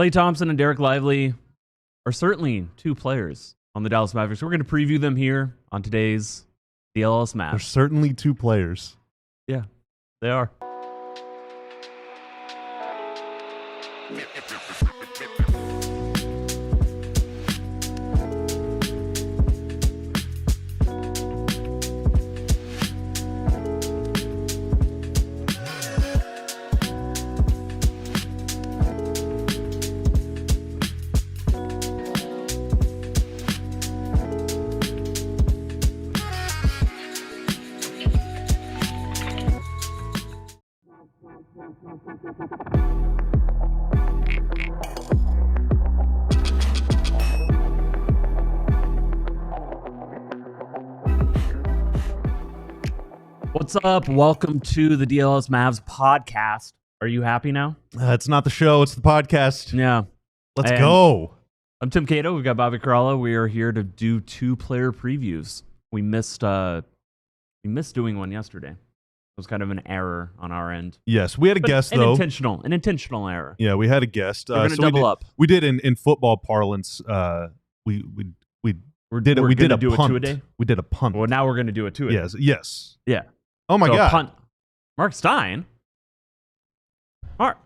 Klay Thompson and Dereck Lively are certainly two players on the Dallas Mavericks. We're going to preview them here on today's DLLS Mavs. They're certainly two players. Yeah, they are. What's up? Welcome to the DLLS Mavs podcast. Are you happy now? It's not the show, it's the podcast. Yeah. Let's go. I'm Tim Cato. We've got Bobby Caralla. We are here to do two-player previews. We missed doing one yesterday. It was kind of an error on our end. Yes, we had a guest, though. An intentional error. Yeah, we had a guest. We're going to double up. We did in football parlance. We did a punt. Do it two-a-day? We did a punt. Well, now we're going to do it two-a-day. Yes. Yeah. Oh my God. Punt. Marc Stein. Marc.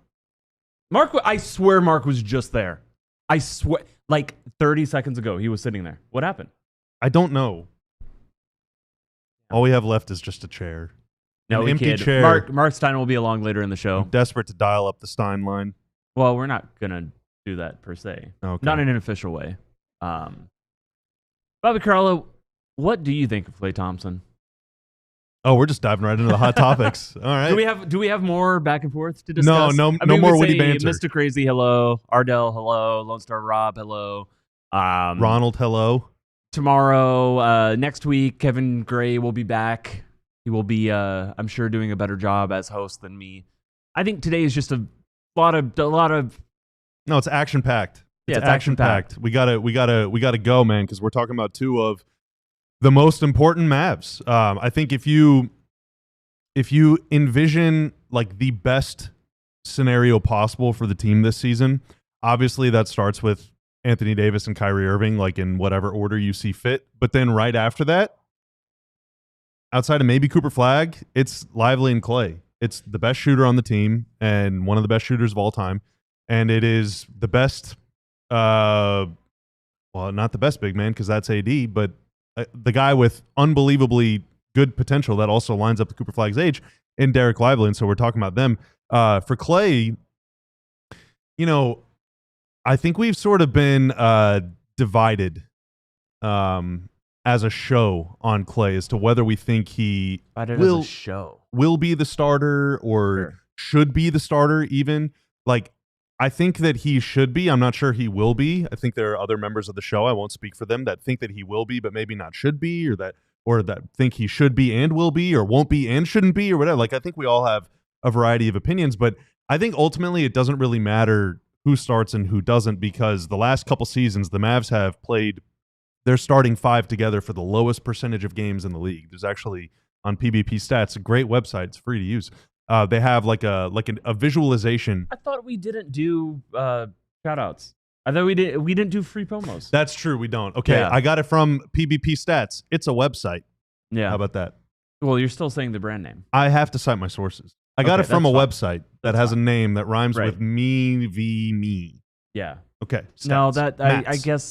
I swear Marc was just there. I swear, like 30 seconds ago, he was sitting there. What happened? I don't know. All we have left is just a chair. No, an empty chair. Marc Stein will be along later in the show. I'm desperate to dial up the Stein line. Well, we're not going to do that per se. Okay. Not in an official way. Bobby Caralla, what do you think of Klay Thompson? Oh, we're just diving right into the hot topics. All right. Do we have more back and forth to discuss? No more witty banter. Mr. Crazy, hello. Ardell, hello. Lone Star Rob, hello. Ronald, hello. Tomorrow, next week, Kevin Gray will be back. He will be, I'm sure, doing a better job as host than me. I think today is just a lot of. No, it's action packed. Yeah, it's action packed. We gotta go, man, because we're talking about two of the most important Mavs. I think if you envision like the best scenario possible for the team this season, obviously that starts with Anthony Davis and Kyrie Irving, like in whatever order you see fit. But then right after that, outside of maybe Cooper Flagg, it's Lively and Klay. It's the best shooter on the team and one of the best shooters of all time. And it is the best, well, not the best big man because that's AD, but the guy with unbelievably good potential that also lines up to Cooper Flagg's age in Dereck Lively. And so we're talking about them. For Klay, I think we've sort of been divided as a show on Klay as to whether we think he will be the starter or should be the starter even. Like, I think that he should be. I'm not sure he will be. I think there are other members of the show, I won't speak for them, that think that he will be, but maybe not should be, or that think he should be and will be, or won't be and shouldn't be, or whatever. Like, I think we all have a variety of opinions, but I think ultimately it doesn't really matter who starts and who doesn't, because the last couple seasons, the Mavs have played their starting five together for the lowest percentage of games in the league. There's actually on PBP Stats, a great website. It's free to use. They have like a visualization. I thought we didn't do shout-outs. I thought we didn't do free promos. That's true. We don't. Okay, yeah. I got it from PBP Stats. It's a website. Yeah. How about that? Well, you're still saying the brand name. I have to cite my sources. I got it from a website that has a name that rhymes with me. Yeah. Okay. Stats. No,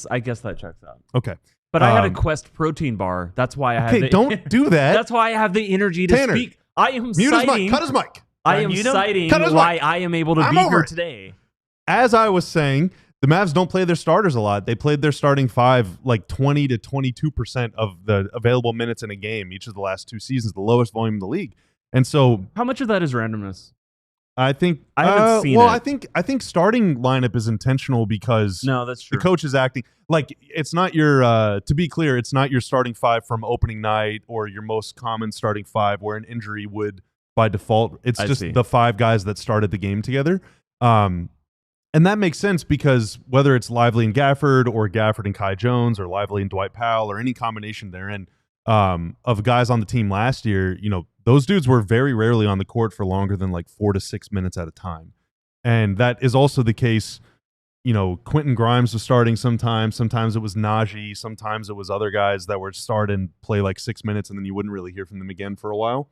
I guess that checks out. Okay. But I had a Quest protein bar. That's why I have. Okay, don't do that. That's why I have the energy to Tanner, speak. I am mute citing. his mic. Cut his mic. I am citing why I am able to be here today. As I was saying, the Mavs don't play their starters a lot. They played their starting five like 20 to 22% of the available minutes in a game each of the last two seasons, the lowest volume in the league. And so, how much of that is randomness? I think I haven't seen it. Well, I think starting lineup is intentional because that's true. The coach is acting like it's not your. To be clear, it's not your starting five from opening night or your most common starting five where an injury would by default. It's just the five guys that started the game together. And that makes sense because whether it's Lively and Gafford or Gafford and Kai Jones or Lively and Dwight Powell or any combination therein of guys on the team last year, those dudes were very rarely on the court for longer than like 4 to 6 minutes at a time. And that is also the case Quentin Grimes was starting sometimes. Sometimes it was Najee. Sometimes it was other guys that would start and play like 6 minutes, and then you wouldn't really hear from them again for a while.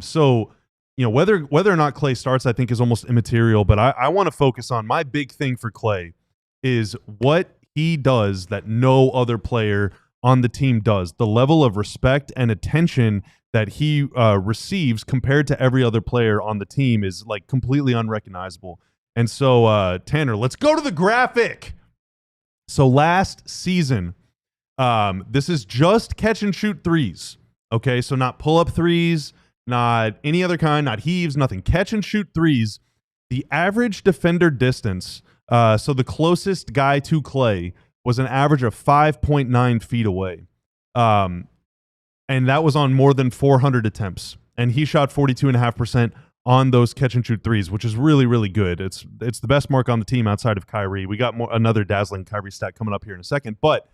So whether or not Klay starts, I think is almost immaterial. But I want to focus on my big thing for Klay is what he does that no other player on the team does. The level of respect and attention that he receives compared to every other player on the team is like completely unrecognizable. And so, Tanner, let's go to the graphic. So last season, this is just catch and shoot threes. Okay, so not pull up threes, not any other kind, not heaves, nothing. Catch and shoot threes. The average defender distance, so the closest guy to Klay was an average of 5.9 feet away. And that was on more than 400 attempts. And he shot 42.5% on those catch and shoot threes, which is really, really good. It's the best mark on the team outside of Kyrie. We got another dazzling Kyrie stat coming up here in a second. But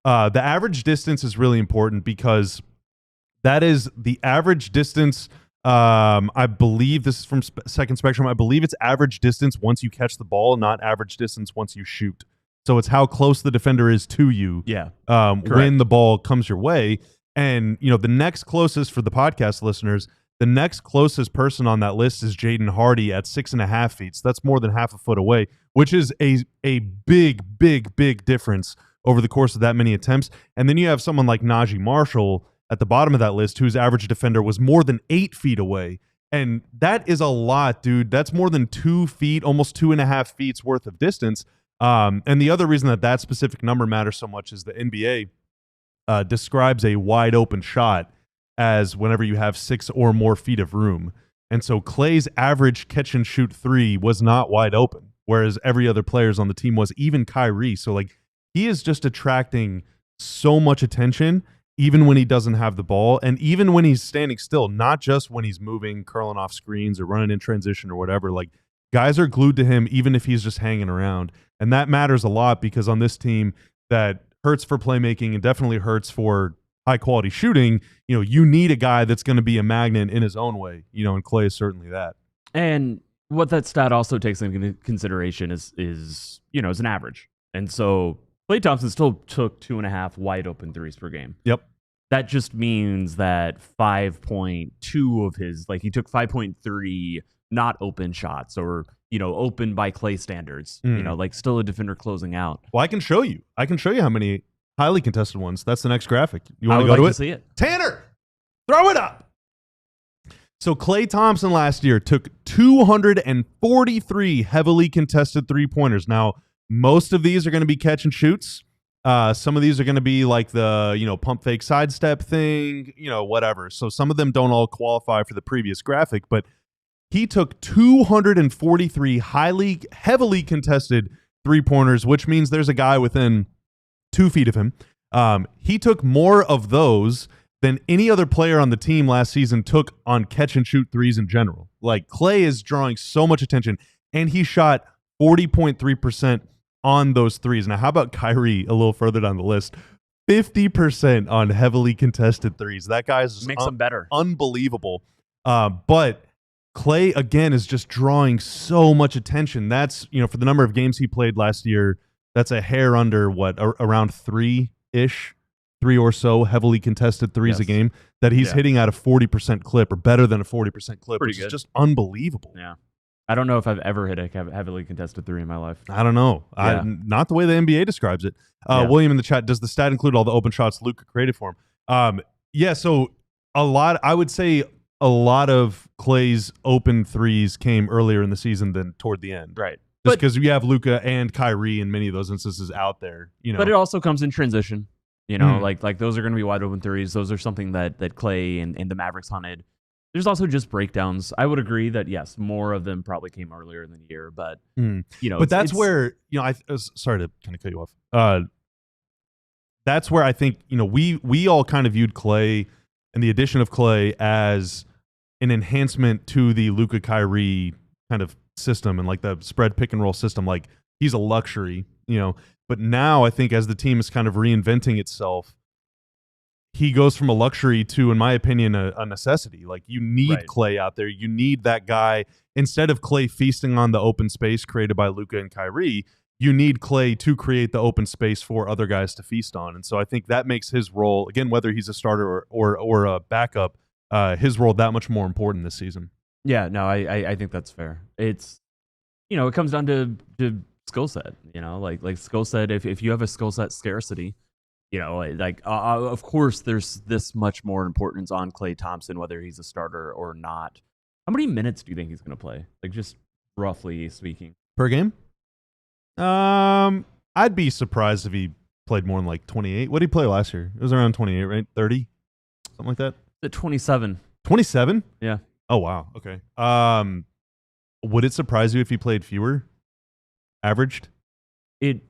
the average distance is really important because that is the average distance. I believe this is from Second Spectrum. I believe it's average distance once you catch the ball, not average distance once you shoot. So it's how close the defender is to you when the ball comes your way. And, the next closest for the podcast listeners, the next closest person on that list is Jaden Hardy at 6.5 feet. So that's more than half a foot away, which is a big, big, big difference over the course of that many attempts. And then you have someone like Najee Marshall at the bottom of that list, whose average defender was more than 8 feet away. And that is a lot, dude. That's more than 2 feet, almost 2.5 feet worth of distance. And the other reason that specific number matters so much is the NBA describes a wide open shot as whenever you have 6 or more feet of room. And so Klay's average catch and shoot three was not wide open, whereas every other player's on the team was, even Kyrie. So like he is just attracting so much attention, even when he doesn't have the ball and even when he's standing still, not just when he's moving, curling off screens or running in transition or whatever. Like guys are glued to him even if he's just hanging around. And that matters a lot because on this team that hurts for playmaking and definitely hurts for high quality shooting, you need a guy that's going to be a magnet in his own way, and Klay is certainly that. And what that stat also takes into consideration is an average. And so Klay Thompson still took 2.5 wide open threes per game. Yep. That just means that 5.2 of his, he took 5.3 not open shots or, open by Klay standards, still a defender closing out. Well, I can show you how many highly contested ones. That's the next graphic. You want to go to it? See it. Tanner, throw it up. So Klay Thompson last year took 243 heavily contested three-pointers. Now, most of these are going to be catch and shoots. Some of these are going to be like the, pump fake sidestep thing, whatever. So some of them don't all qualify for the previous graphic, but he took 243 heavily contested three-pointers, which means there's a guy within 2 feet of him. He took more of those than any other player on the team last season took on catch and shoot threes in general. Like Klay is drawing so much attention, and he shot 40.3% on those threes. Now, how about Kyrie a little further down the list? 50% on heavily contested threes. That guy's makes him better. Unbelievable. But Klay, again, is just drawing so much attention. That's, for the number of games he played last year, that's a hair under around 3-ish, 3 or so heavily contested threes a game that he's hitting at a 40% clip or better than a 40% clip, which is just unbelievable. Yeah. I don't know if I've ever hit a heavily contested three in my life. I don't know. Yeah. Not the way the NBA describes it. William in the chat, does the stat include all the open shots Luka created for him? So I would say a lot of Klay's open threes came earlier in the season than toward the end. Right. Just because you have Luka and Kyrie in many of those instances out there. But it also comes in transition. Like those are going to be wide open threes. Those are something that Klay and the Mavericks hunted. There's also just breakdowns. I would agree that, yes, more of them probably came earlier in the year, but, But that's where, sorry to kind of cut you off. That's where I think, we all kind of viewed Klay and the addition of Klay as an enhancement to the Luka Kyrie kind of system and like the spread pick and roll system. Like he's a luxury, but now I think as the team is kind of reinventing itself, he goes from a luxury to, in my opinion, a necessity. Like you need Klay out there. You need that guy. Instead of Klay feasting on the open space created by Luka and Kyrie, you need Klay to create the open space for other guys to feast on. And so I think that makes his role, again, whether he's a starter or a backup, his role that much more important this season. Yeah, no, I think that's fair. It's, it comes down to skill set, like skill set. If you have a skill set scarcity, of course there's this much more importance on Klay Thompson, whether he's a starter or not. How many minutes do you think he's going to play? Like, just roughly speaking. Per game? I'd be surprised if he played more than like 28. What did he play last year? It was around 28, right? 30? Something like that? At 27. 27? Yeah. Oh, wow. Okay. Would it surprise you if he played fewer? Averaged? It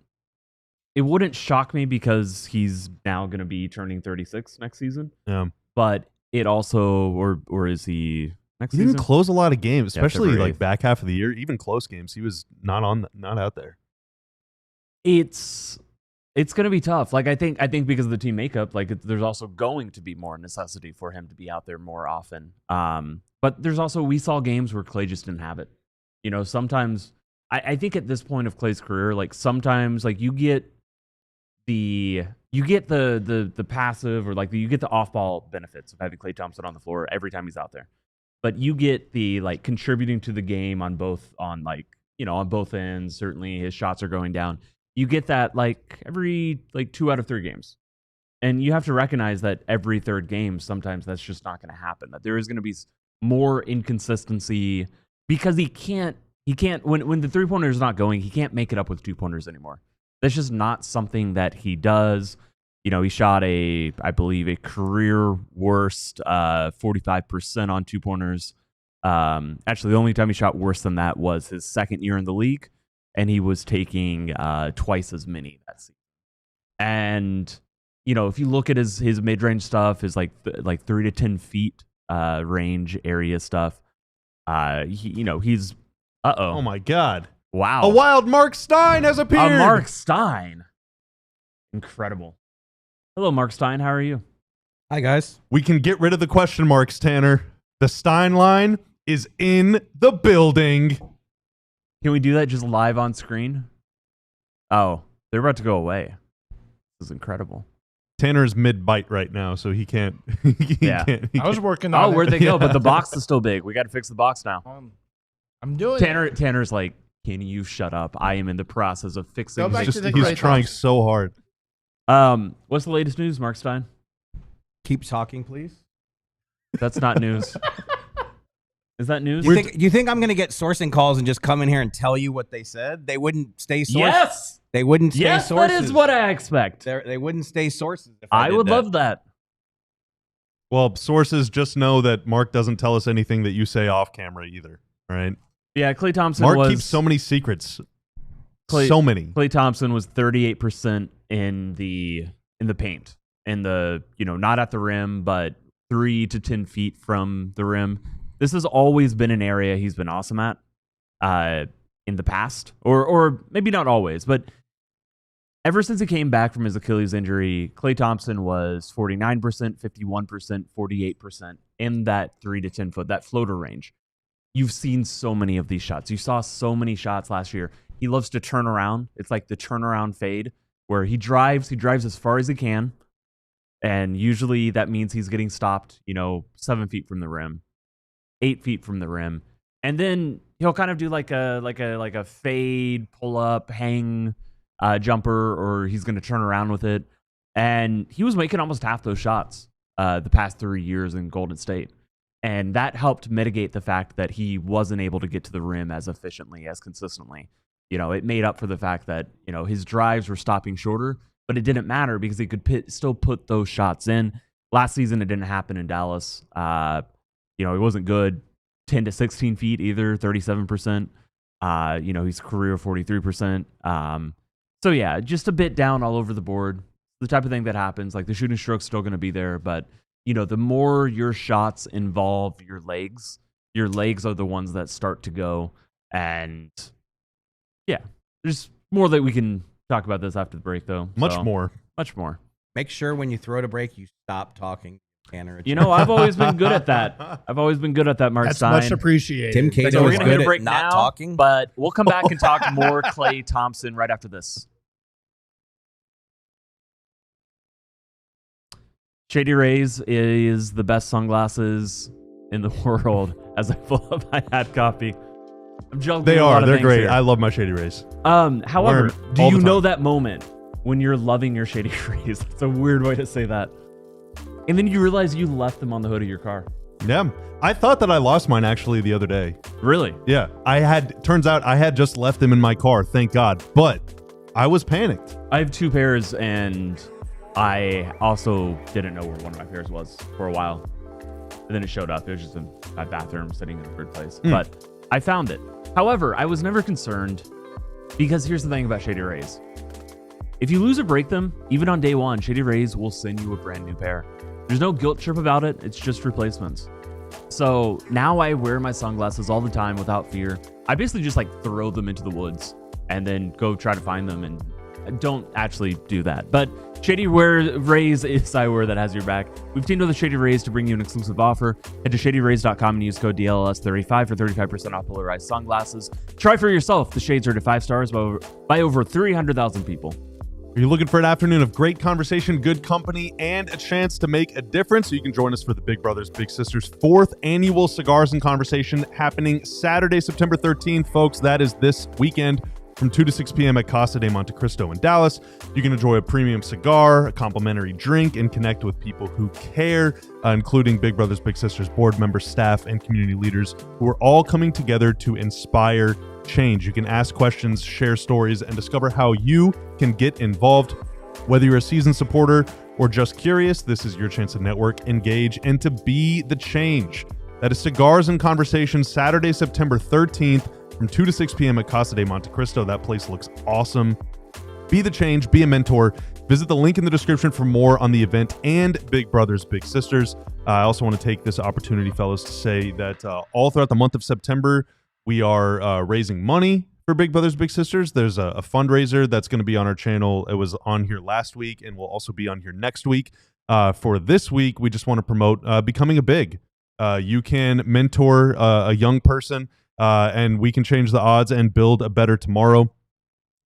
wouldn't shock me because he's now going to be turning 36 next season. Yeah. But it also, or is he next season? He didn't close a lot of games, especially like back half of the year, even close games. He was not out there. It's going to be tough. Like I think because of the team makeup, like there's also going to be more necessity for him to be out there more often. But there's also, we saw games where Klay just didn't have it. Sometimes I think at this point of Klay's career, like sometimes like you get the passive or like you get the off ball benefits of having Klay Thompson on the floor every time he's out there. But you get the like contributing to the game on both ends. Certainly his shots are going down. You get that like every like 2 out of 3 games. And you have to recognize that every third game, sometimes that's just not going to happen. That there is going to be more inconsistency because he can't, when the 3-pointer is not going, he can't make it up with 2-pointers anymore. That's just not something that he does. He shot I believe a career worst 45% on 2-pointers. Actually, the only time he shot worse than that was his second year in the league, and he was taking twice as many that season. And if you look at his mid-range stuff, his like 3 to 10 feet range area stuff, he's oh my god, wow, a wild Marc Stein has appeared. A Marc Stein, incredible. Hello, Marc Stein. How are you? Hi, guys. We can get rid of the question marks, Tanner. The Stein line is in the building. Can we do that just live on screen? Oh, they're about to go away. This is incredible. Tanner's mid-bite right now, so he can't. I was working on it. Oh, where'd they go? But the box is still big. We got to fix the box now. I'm doing it. Tanner's like, can you shut up? I am in the process of fixing this. He's trying so hard. What's the latest news, Marc Stein? Keep talking, please. That's not news. Is that news? You think I'm going to get sourcing calls and just come in here and tell you what they said? They wouldn't stay sources. Yes! They wouldn't stay sources. Yes, that is what I expect. They wouldn't stay sources. If I would love that. Well, sources just know that Mark doesn't tell us anything that you say off camera either. All right? Yeah, Klay Thompson Mark keeps so many secrets. So many. Klay Thompson was 38% in the paint. In the, not at the rim, but 3 to 10 feet from the rim. This has always been an area he's been awesome at in the past. Or maybe not always, but ever since he came back from his Achilles injury, Klay Thompson was 49%, 51%, 48% in that 3 to 10 foot, that floater range. You've seen so many of these shots. You saw so many shots last year. He loves to turn around. It's like the turnaround fade where he drives as far as he can. And usually that means he's getting stopped, 7 feet from the rim, 8 feet from the rim. And then he'll kind of do like a fade, pull up, hang jumper, or he's going to turn around with it. And he was making almost half those shots the past 3 years in Golden State. And that helped mitigate the fact that he wasn't able to get to the rim as efficiently, as consistently. It made up for the fact that, his drives were stopping shorter, but it didn't matter because he could still put those shots in. Last season, it didn't happen in Dallas. He wasn't good 10 to 16 feet either, 37%. He's career 43%. So yeah, just a bit down all over the board. The type of thing that happens, like the shooting stroke's still going to be there, but the more your shots involve your legs are the ones that start to go. And yeah, there's more that we can talk about this after the break, though. Much more. Much more. Make sure when you throw to break, you stop talking. You know, I've always been good at that. Marc Stein. That's much appreciated. Tim Cato So we're is going to good hit a break at not now, talking. but we'll come back and talk more Klay Thompson right after this. Shady Rays is the best sunglasses in the world as I pull up my hat copy. I'm joking. They are. They're great. Here. I love my Shady Rays. However, do you know that moment when you're loving your Shady Rays? That's a weird way to say that. And then you realize you left them on the hood of your car. Yeah. I thought that I lost mine actually the other day. Really? Yeah. Turns out I had just left them in my car, thank God. But I was panicked. I have 2 pairs, and I also didn't know where one of my pairs was for a while. And then it showed up. It was just in my bathroom sitting in a weird place. But I found it. However, I was never concerned because here's the thing about Shady Rays. If you lose or break them, even on day one, Shady Rays will send you a brand new pair. There's no guilt trip about it. It's just replacements. So now I wear my sunglasses all the time without fear. I basically just throw them into the woods and then go try to find them, and I don't actually do that. But Shady Rays is eyewear that has your back. We've teamed with Shady Rays to bring you an exclusive offer. Head to shadyrays.com and use code DLLS35 for 35% off polarized sunglasses. Try for yourself. The shades are to 5 stars by over 300,000 people. Are you looking for an afternoon of great conversation, good company, and a chance to make a difference? So you can join us for the Big Brothers Big Sisters 4th annual Cigars and Conversation happening Saturday, September 13th. Folks, that is this weekend from 2 to 6 p.m. at Casa de Monte Cristo in Dallas. You can enjoy a premium cigar, a complimentary drink, and connect with people who care, including Big Brothers Big Sisters board members, staff, and community leaders who are all coming together to inspire change. You can ask questions, share stories, and discover how you can get involved. Whether you're a seasoned supporter or just curious, this is your chance to network, engage, and to be the change. That is Cigars and Conversation, Saturday, September 13th from 2 to 6 p.m. at Casa de Monte Cristo. That place looks awesome. Be the change, be a mentor. Visit the link in the description for more on the event and Big Brothers Big Sisters. I also want to take this opportunity, fellas, to say that all throughout the month of September, we are raising money for Big Brothers Big Sisters. There's a fundraiser that's going to be on our channel. It was on here last week and will also be on here next week. For this week, we just want to promote becoming a big. You can mentor a young person, and we can change the odds and build a better tomorrow.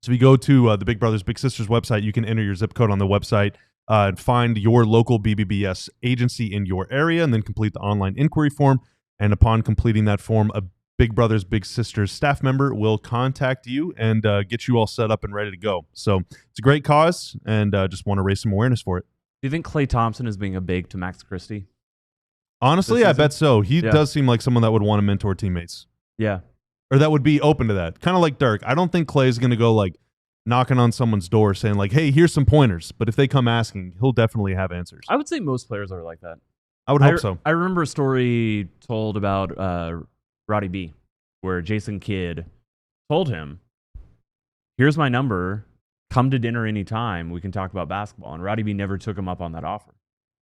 So if you go to the Big Brothers Big Sisters website, you can enter your zip code on the website and find your local BBBS agency in your area, and then complete the online inquiry form. And upon completing that form, a Big Brothers Big Sisters staff member will contact you and get you all set up and ready to go. So it's a great cause, and just want to raise some awareness for it. Do you think Klay Thompson is being a big to Max Christie? Honestly, I bet so. He does seem like someone that would want to mentor teammates. Yeah. Or that would be open to that. Kind of like Dirk. I don't think Klay is going to go knocking on someone's door saying hey, here's some pointers. But if they come asking, he'll definitely have answers. I would say most players are like that. I would hope so. I remember a story told about Roddy B, where Jason Kidd told him, here's my number, come to dinner anytime, we can talk about basketball. And Roddy B never took him up on that offer.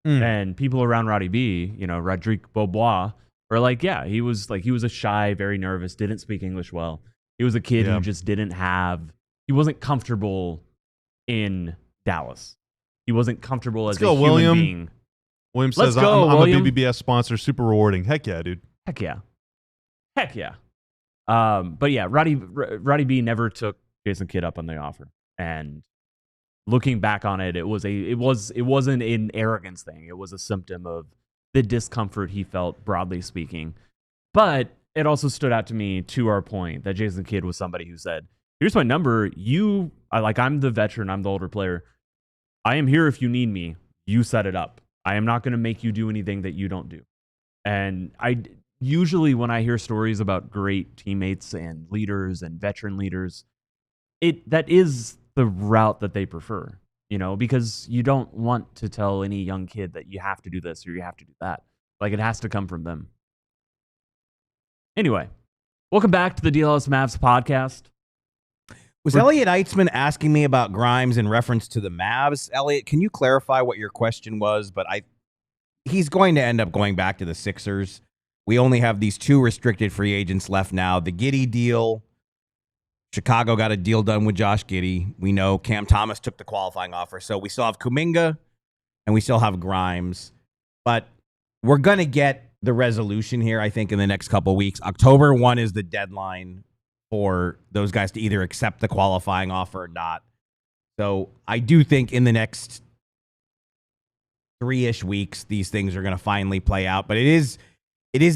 And people around Roddy B, Rodrigue Beaubois, are like, yeah, he was a shy, very nervous, didn't speak English well. He was a kid who just he wasn't comfortable in Dallas. He wasn't comfortable as a human being. William says, I'm a BBBS sponsor, super rewarding. Heck yeah, dude. Heck yeah. But yeah, Roddy B never took Jason Kidd up on the offer. And looking back on it, it wasn't an arrogance thing. It was a symptom of the discomfort he felt, broadly speaking. But it also stood out to me, to our point, that Jason Kidd was somebody who said, here's my number. I'm the veteran. I'm the older player. I am here if you need me. You set it up. I am not going to make you do anything that you don't do. And usually when I hear stories about great teammates and leaders and veteran leaders, that is the route that they prefer, because you don't want to tell any young kid that you have to do this or you have to do that. It has to come from them. Anyway, welcome back to the DLLS Mavs podcast. Was Elliot Eitzman asking me about Grimes in reference to the Mavs? Elliot, can you clarify what your question was? But he's going to end up going back to the Sixers. We only have these 2 restricted free agents left now. The Giddey deal. Chicago got a deal done with Josh Giddey. We know Cam Thomas took the qualifying offer. So we still have Kuminga and we still have Grimes. But we're going to get the resolution here, I think, in the next couple of weeks. October 1 is the deadline for those guys to either accept the qualifying offer or not. So I do think in the next 3-ish weeks, these things are going to finally play out. But it is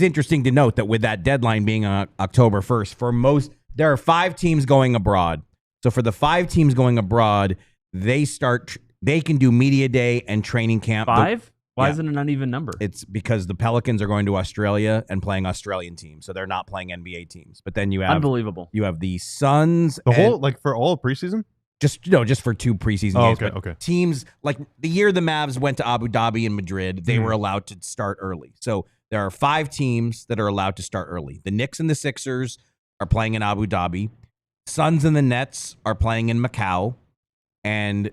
interesting to note that with that deadline being on October 1st, there are 5 teams going abroad. So for the 5 teams going abroad, they can do media day and training camp. 5? Why isn't it an uneven number? It's because the Pelicans are going to Australia and playing Australian teams, so they're not playing NBA teams. But then you have unbelievable. You have the Suns, for all of preseason. Just for 2 preseason games. Okay. Teams like the year the Mavs went to Abu Dhabi and Madrid, they were allowed to start early. So there are 5 teams that are allowed to start early. The Knicks and the Sixers are playing in Abu Dhabi. Suns and the Nets are playing in Macau, and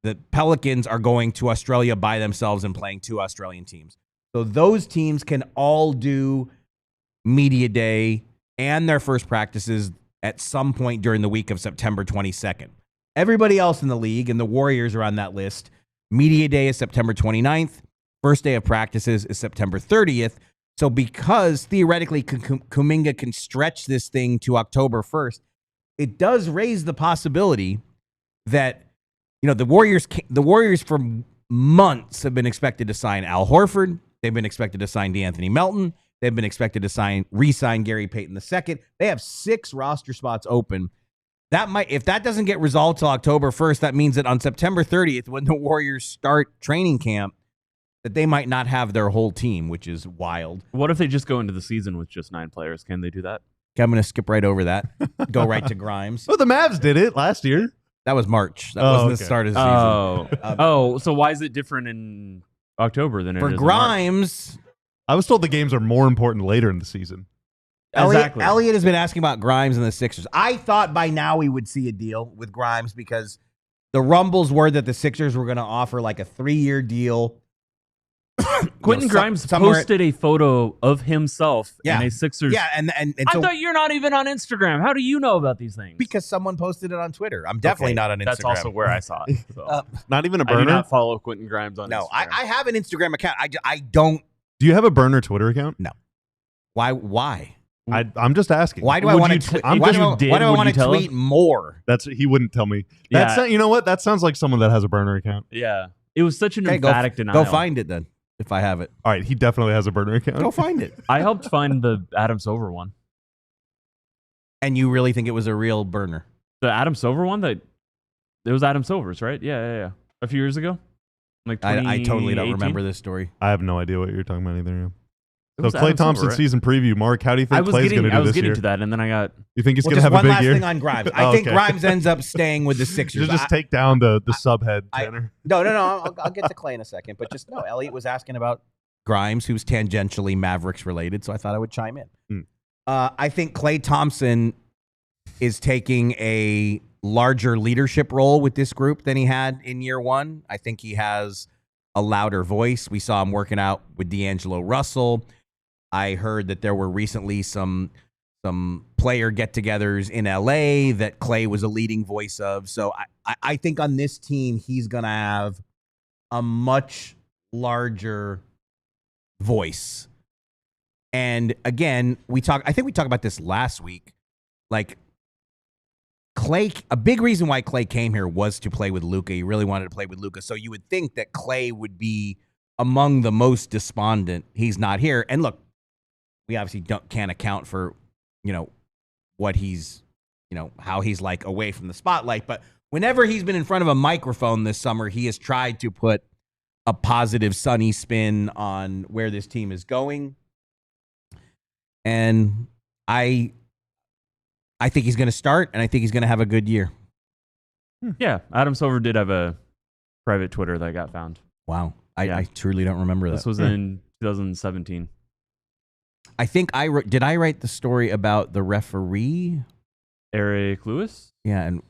the Pelicans are going to Australia by themselves and playing 2 Australian teams. So those teams can all do media day and their first practices at some point during the week of September 22nd. Everybody else in the league, and the Warriors are on that list, media day is September 29th. First day of practices is September 30th. So because theoretically Kuminga can stretch this thing to October 1st, it does raise the possibility that the Warriors for months have been expected to sign Al Horford. They've been expected to sign DeAnthony Melton. They've been expected to re-sign Gary Payton II. They have 6 roster spots open. If that doesn't get resolved till October 1st, that means that on September 30th, when the Warriors start training camp, that they might not have their whole team, which is wild. What if they just go into the season with just 9 players? Can they do that? Okay, I'm going to skip right over that. Go right to Grimes. Well, the Mavs did it last year. That was March. That wasn't the start of the season. So why is it different in October than it is for Grimes? I was told the games are more important later in the season. Exactly. Elliot has been asking about Grimes and the Sixers. I thought by now we would see a deal with Grimes because the rumbles were that the Sixers were going to offer like a 3-year deal. Quentin Grimes posted a photo of himself in a Sixers. Yeah, and I thought you're not even on Instagram. How do you know about these things? Because someone posted it on Twitter. I'm definitely not on Instagram. That's also where I saw it. So. Not even a burner? I do not follow Quentin Grimes on Instagram. No, I have an Instagram account. I don't. Do you have a burner Twitter account? No. Why? I'm just asking. Why do I want to? Why do I want to tweet more? He wouldn't tell me. You know what? That sounds like someone that has a burner account. Yeah, it was such an emphatic denial. Go find it then. If I have it. All right, he definitely has a burner account. Go find it. I helped find the Adam Silver one. And you really think it was a real burner? The Adam Silver one? It was Adam Silver's, right? Yeah. A few years ago? Like I totally don't remember this story. I have no idea what you're talking about either. So Klay Thompson season preview. Mark, how do you think Klay's going to do this year? I was getting to that, and then I got... You think he's going to have a big year? One last thing on Grimes. I think Grimes ends up staying with the Sixers. Just take down the subhead, Tanner. No. I'll get to Klay in a second. But Elliot was asking about Grimes, who's tangentially Mavericks related, so I thought I would chime in. I think Klay Thompson is taking a larger leadership role with this group than he had in year 1. I think he has a louder voice. We saw him working out with D'Angelo Russell. I heard that there were recently some player get-togethers in LA that Klay was a leading voice of. So I think on this team, he's going to have a much larger voice. And again, I think we talked about this last week. Like Klay, a big reason why Klay came here was to play with Luka. He really wanted to play with Luka. So you would think that Klay would be among the most despondent. He's not here. And look, we obviously can't account for, what he's, how he's like away from the spotlight. But whenever he's been in front of a microphone this summer, he has tried to put a positive, sunny spin on where this team is going. And I think he's going to start, and I think he's going to have a good year. Yeah, Adam Silver did have a private Twitter that got found. Wow. I truly don't remember that. This was in 2017. I think did I write the story about the referee? Eric Lewis? Yeah, and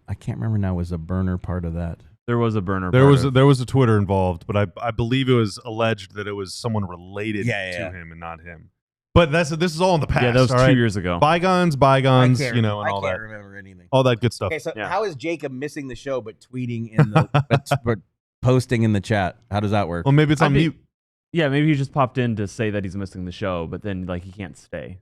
I can't remember now, was a burner part of that? There was a burner. There was a Twitter involved, but I believe it was alleged that it was someone related to him and not him. But this is all in the past. Yeah, that was 2 years ago. Bygones, and all that. I can't remember anything. All that good stuff. Okay, so how is Jacob missing the show but tweeting in the but posting in the chat? How does that work? Well, maybe it's on mute. Yeah, maybe he just popped in to say that he's missing the show, but then like he can't stay.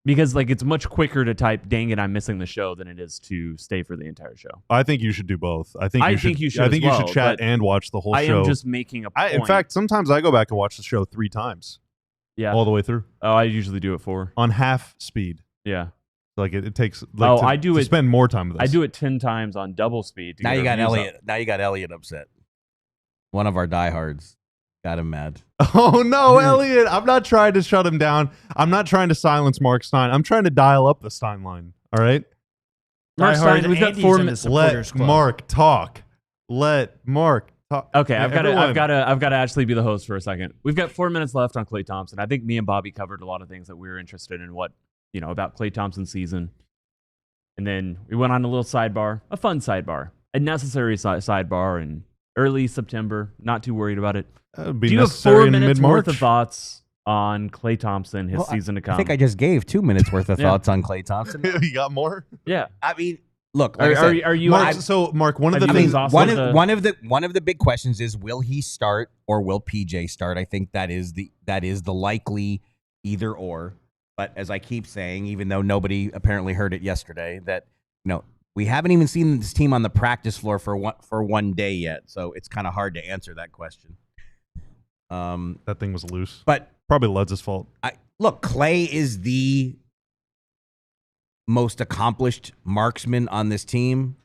Because like it's much quicker to type "dang it, I'm missing the show" than it is to stay for the entire show. I think you should do both. I think you should chat and watch the whole show. I am just making a point. In fact, sometimes I go back and watch the show 3 times. Yeah, all the way through. Oh, I usually do it 4 on half speed. Yeah, like it takes. Like I do it. Spend more time with this. I do it 10 times on double speed. Now you got Elliot. Now you got Elliot upset. One of our diehards got him mad. Oh no, Elliot! I'm not trying to shut him down. I'm not trying to silence Marc Stein. I'm trying to dial up the Stein line. All right, Marc Stein. We've got 4 minutes. Let Marc talk. Let Marc talk. Okay, I've got to actually be the host for a second. We've got 4 minutes left on Klay Thompson. I think me and Bobby covered a lot of things that we were interested in. What about Klay Thompson's season, and then we went on a little sidebar, a fun sidebar, a necessary sidebar, in early September. Not too worried about it. Do you have 4 minutes worth of thoughts on Klay Thompson, his season to come? I think I just gave 2 minutes worth of thoughts on Klay Thompson. You got more? Yeah. I mean, look. Like are you? Marc, so Marc, one of the things, one of the big questions is, will he start or will PJ start? I think that is the likely either or. But as I keep saying, even though nobody apparently heard it yesterday, that we haven't even seen this team on the practice floor for one day yet, so it's kind of hard to answer that question. That thing was loose, but probably Led's fault. Look, Klay is the most accomplished marksman on this team.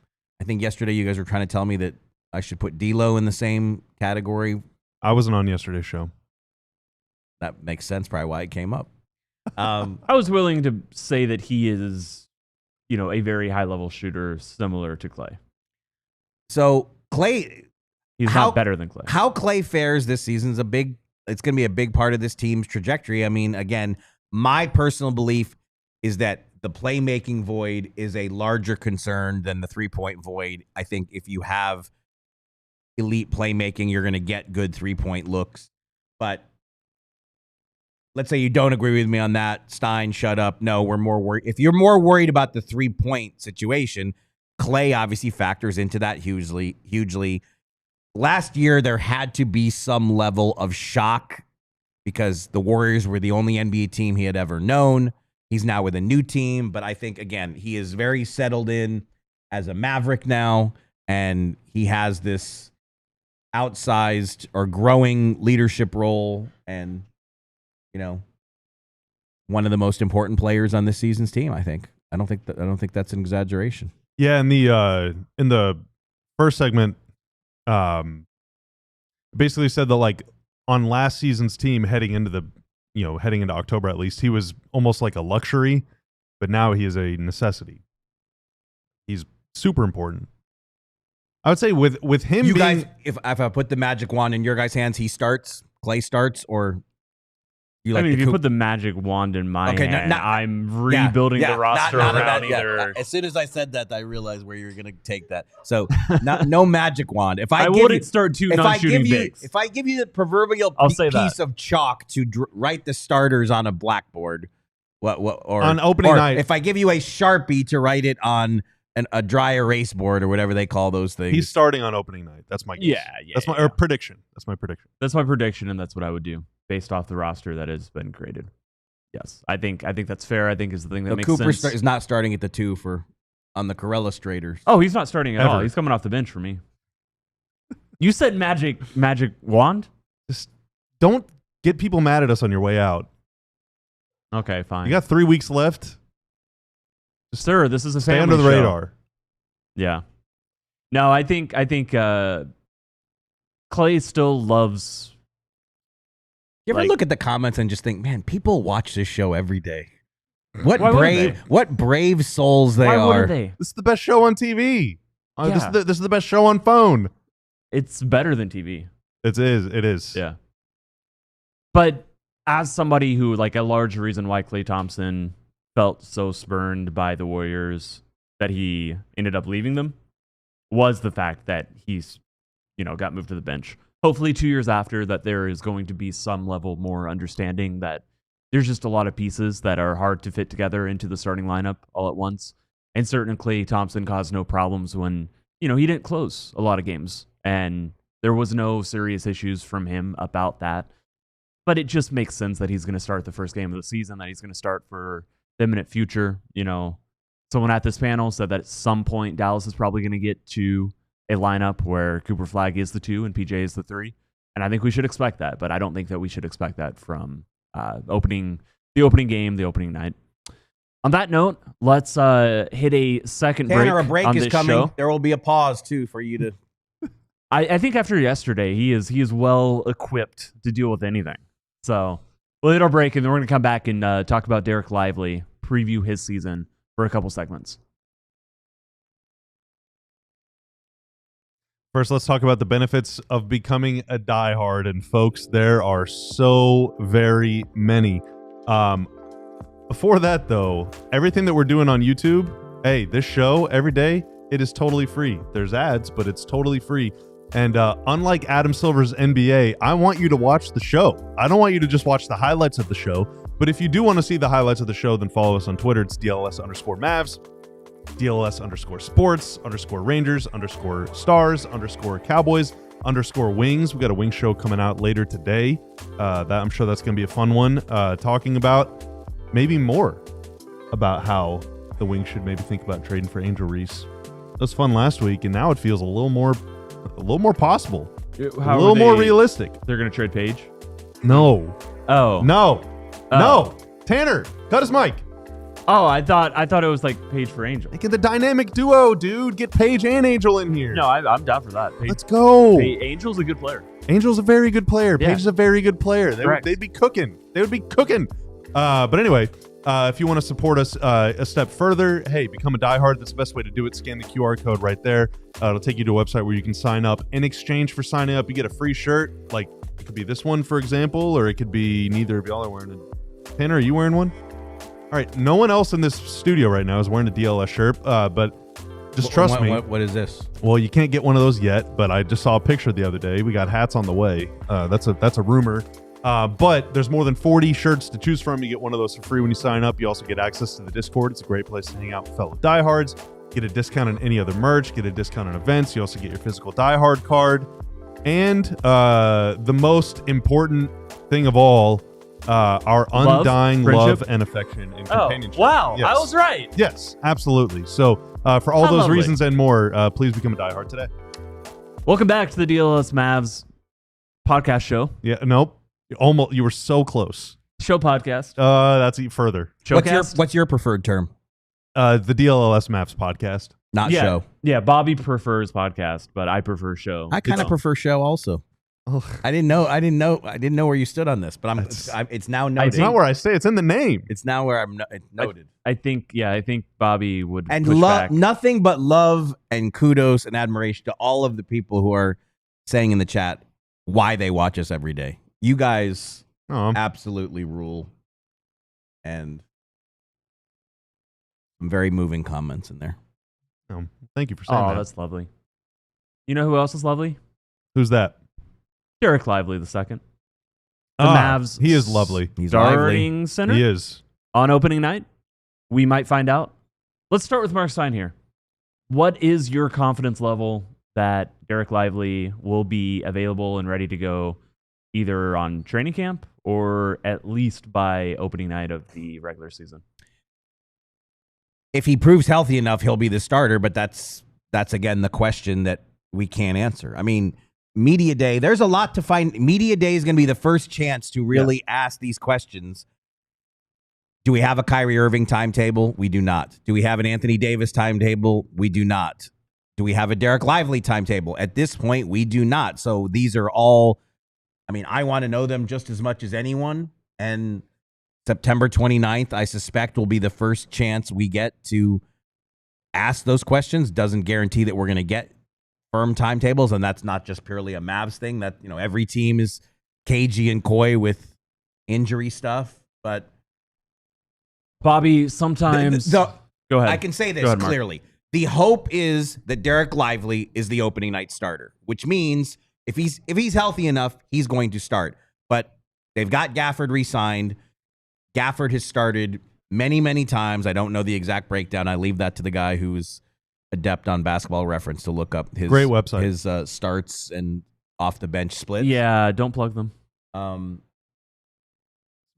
I think yesterday you guys were trying to tell me that I should put D'Lo in the same category. I wasn't on yesterday's show. That makes sense, probably why it came up. I was willing to say that he is, a very high-level shooter similar to Klay. So Klay, he's not better than Klay. How Klay fares this season is it's going to be a big part of this team's trajectory. I mean, again, my personal belief is that the playmaking void is a larger concern than the three-point void. I think if you have elite playmaking, you're going to get good three-point looks. But let's say you don't agree with me on that. Stein, shut up. No, we're more worried. If you're more worried about the three-point situation, Klay obviously factors into that hugely. Last year, there had to be some level of shock because the Warriors were the only NBA team he had ever known. He's now with a new team, but I think, again, he is very settled in as a Maverick now, and he has this outsized or growing leadership role and, one of the most important players on this season's team, I think. I don't think that's an exaggeration. Yeah, in the first segment, basically said that like on last season's team heading into October at least, he was almost like a luxury, but now he is a necessity. He's super important. I would say with him guys, if I put the magic wand in your guys' hands, Klay starts, or if you put the magic wand in my hand, I'm rebuilding the roster around either. As soon as I said that, I realized where you were going to take that. So no magic wand. If I wouldn't start 2 non-shooting bigs. If I give you the proverbial piece of chalk to write the starters on a blackboard, or on opening night, if I give you a Sharpie to write it on a dry erase board or whatever they call those things, he's starting on opening night. That's my guess. That's my prediction. That's my prediction. That's my prediction, and that's what I would do based off the roster that has been created. Yes, I think that's fair. I think is the thing that makes Cooper sense. is not starting at the 2 on the Corella Straters. Oh, he's not starting at all. He's coming off the bench for me. You said magic wand? Just don't get people mad at us on your way out. Okay, fine. You got 3 weeks left. Sir, this is a stay family under the show. radar. Yeah. No, I think Klay still loves. You ever look at the comments and just think, man, people watch this show every day. What brave souls they are. Why wouldn't they? This is the best show on TV. This is the best show on phone. It's better than TV. It is. Yeah. But as somebody who, a large reason why Klay Thompson felt so spurned by the Warriors that he ended up leaving them was the fact that he's, got moved to the bench. Hopefully 2 years after that, there is going to be some level more understanding that there's just a lot of pieces that are hard to fit together into the starting lineup all at once. And certainly Klay Thompson caused no problems when, he didn't close a lot of games and there was no serious issues from him about that. But it just makes sense that he's going to start the first game of the season, that he's going to start for the imminent future. Someone at this panel said that at some point Dallas is probably going to get to a lineup where Cooper Flagg is the 2 and PJ is the 3. And I think we should expect that, but I don't think that we should expect that from the opening game, the opening night. On that note, let's hit a second break. A break on is this coming. Show. There will be a pause too for you to. I think after yesterday, he is well equipped to deal with anything. So we'll hit our break, and then we're going to come back and talk about Dereck Lively, preview his season for a couple segments. First, let's talk about the benefits of becoming a diehard. And folks, there are so very many. Before that, though, everything that we're doing on YouTube, hey, this show every day, it is totally free. There's ads, but it's totally free. And unlike Adam Silver's NBA, I want you to watch the show. I don't want you to just watch the highlights of the show. But if you do want to see the highlights of the show, then follow us on Twitter. It's DLLS_Mavs. DLS_sports _Rangers _stars _Cowboys _wings. We got a wing show coming out later today. That I'm sure that's going to be a fun one. Talking about maybe more about how the Wings should maybe think about trading for Angel Reese. It was fun last week, and now it feels a little more possible. A little more realistic. They're going to trade Paige? No. Oh. No. No. Tanner, cut his mic. Oh, I thought it was like Paige for Angel. Get the dynamic duo, dude. Get Paige and Angel in here. No, I'm down for that. Paige, let's go. Angel's a good player. Angel's a very good player. Yeah. Paige is a very good player. They'd be cooking. They would be cooking. But anyway, if you want to support us a step further, hey, become a diehard. That's the best way to do it. Scan the QR code right there. It'll take you to a website where you can sign up. In exchange for signing up, you get a free shirt. Like, it could be this one, for example, or it could be neither of y'all are wearing it. Tanner, are you wearing one? All right, no one else in this studio right now is wearing a DLS shirt, but just trust me. What is this? Well, you can't get one of those yet, but I just saw a picture the other day. We got hats on the way. That's a rumor. But there's more than 40 shirts to choose from. You get one of those for free when you sign up. You also get access to the Discord. It's a great place to hang out with fellow diehards. Get a discount on any other merch. Get a discount on events. You also get your physical diehard card. And the most important thing of all, our undying love and affection and companionship. Wow, yes. I was right. Yes, absolutely. So for all those reasons and more, please become a diehard today. Welcome back to the DLLS Mavs podcast show. Yeah, nope. Almost, you were so close. Show podcast. That's even further. What's your preferred term? The DLLS Mavs podcast. Not show. Yeah, Bobby prefers podcast, but I prefer show. I kind of prefer show also. Ugh. I didn't know where you stood on this, but it's now noted. It's not where I say. It's in the name. It's now where it's noted. I think Bobby would and push back. Nothing but love and kudos and admiration to all of the people who are saying in the chat why they watch us every day. You guys absolutely rule, and some very moving comments in there. Thank you for saying that. Oh, that's lovely. You know who else is lovely? Who's that? Dereck Lively II. The Mavs. He is lovely. He's starting lively. center. He is. On opening night, we might find out. Let's start with Marc Stein here. What is your confidence level that Dereck Lively will be available and ready to go either on training camp or at least by opening night of the regular season? If he proves healthy enough, he'll be the starter, but that's again the question that we can't answer. I mean, media day, there's a lot to find. Media day is going to be the first chance to really ask these questions. Do we have a Kyrie Irving timetable? We do not. Do we have an Anthony Davis timetable? We do not. Do we have a Dereck Lively timetable? At this point, we do not. So these are all, I mean, I want to know them just as much as anyone. And September 29th, I suspect, will be the first chance we get to ask those questions. Doesn't guarantee that we're going to get firm timetables, and that's not just purely a Mavs thing. That, you know, every team is cagey and coy with injury stuff. But Bobby, sometimes go ahead. I can say this clearly. The hope is that Dereck Lively is the opening night starter, which means if he's healthy enough, he's going to start. But they've got Gafford re-signed. Gafford has started many, many times. I don't know the exact breakdown. I leave that to the guy who's adept on Basketball Reference to look up his great website, his starts and off the bench splits. Yeah, don't plug them.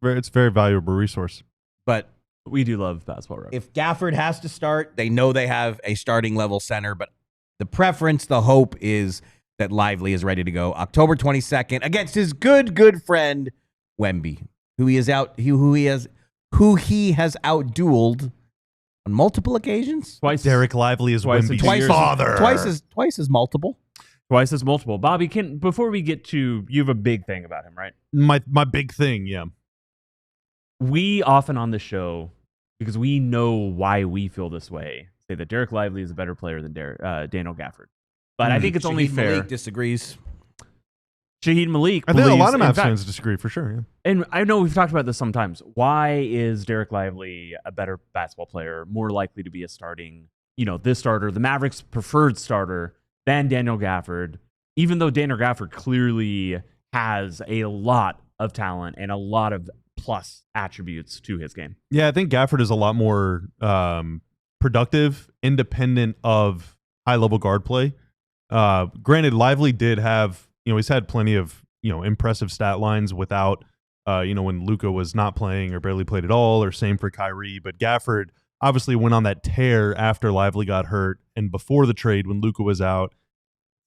It's a very valuable resource. But we do love Basketball Reference. If Gafford has to start, they know they have a starting level center, but the preference, the hope is that Lively is ready to go October 22nd against his good friend Wemby, who he has outdueled on multiple occasions. Twice. Dereck Lively is Wemby's father. Twice as multiple. Twice as multiple. Bobby, before we get to, you have a big thing about him, right? My big thing, yeah. We often on the show, because we know why we feel this way, say that Dereck Lively is a better player than Daniel Gafford. But I think it's only fair. Malik disagrees. Shahid Malik. I think a lot of Mavs fans disagree for sure. Yeah. And I know we've talked about this sometimes. Why is Dereck Lively a better basketball player, more likely to be a starting, this starter, the Mavericks' preferred starter than Daniel Gafford? Even though Daniel Gafford clearly has a lot of talent and a lot of plus attributes to his game. Yeah, I think Gafford is a lot more productive, independent of high-level guard play. Granted, Lively did have, he's had plenty of, impressive stat lines without, when Luka was not playing or barely played at all, or same for Kyrie. But Gafford obviously went on that tear after Lively got hurt and before the trade when Luka was out.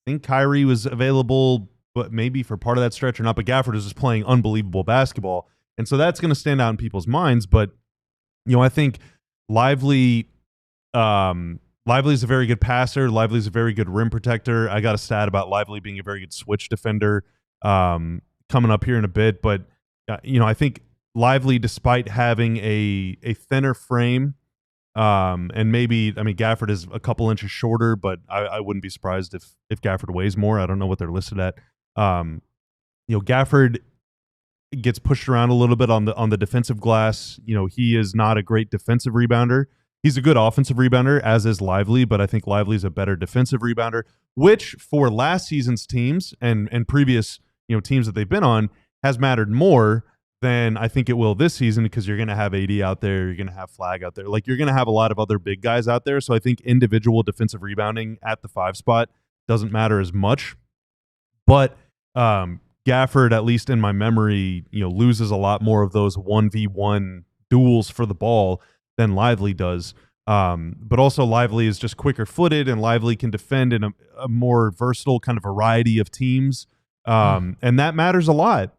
I think Kyrie was available, but maybe for part of that stretch or not. But Gafford was just playing unbelievable basketball. And so that's going to stand out in people's minds. But, I think Lively's a very good passer. Lively's a very good rim protector. I got a stat about Lively being a very good switch defender coming up here in a bit. But, I think Lively, despite having a thinner frame, and maybe, Gafford is a couple inches shorter, but I wouldn't be surprised if Gafford weighs more. I don't know what they're listed at. Gafford gets pushed around a little bit on the defensive glass. He is not a great defensive rebounder. He's a good offensive rebounder, as is Lively, but I think Lively's a better defensive rebounder, which for last season's teams and previous teams that they've been on has mattered more than I think it will this season, because you're going to have AD out there, you're going to have Flagg out there, like you're going to have a lot of other big guys out there. So I think individual defensive rebounding at the 5 spot doesn't matter as much. But Gafford, at least in my memory, loses a lot more of those 1v1 duels for the ball than Lively does. But also Lively is just quicker footed, and Lively can defend in a more versatile kind of variety of teams. And that matters a lot.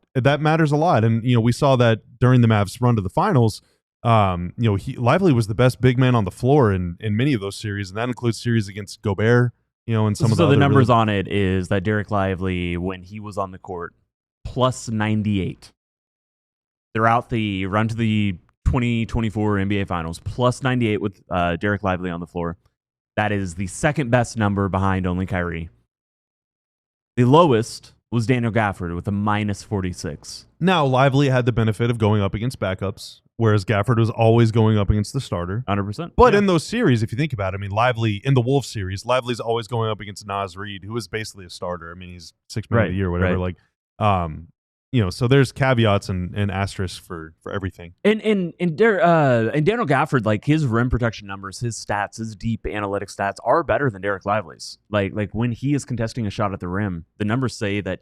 And, we saw that during the Mavs run to the finals. Lively was the best big man on the floor in many of those series, and that includes series against Gobert, and some of the other numbers on it is that Dereck Lively, when he was on the court, plus 98 throughout the run to the 2024 NBA Finals, plus 98 with Dereck Lively on the floor. That is the second best number behind only Kyrie. The lowest was Daniel Gafford with a minus 46. Now, Lively had the benefit of going up against backups, whereas Gafford was always going up against the starter. 100%. But in those series, if you think about it, Lively, in the Wolves series, Lively's always going up against Naz Reid, who is basically a starter. He's 6 man a year or whatever. Right. So there's caveats and asterisks for everything. And Daniel Gafford, like his rim protection numbers, his stats, his deep analytic stats are better than Dereck Lively's. Like when he is contesting a shot at the rim, the numbers say that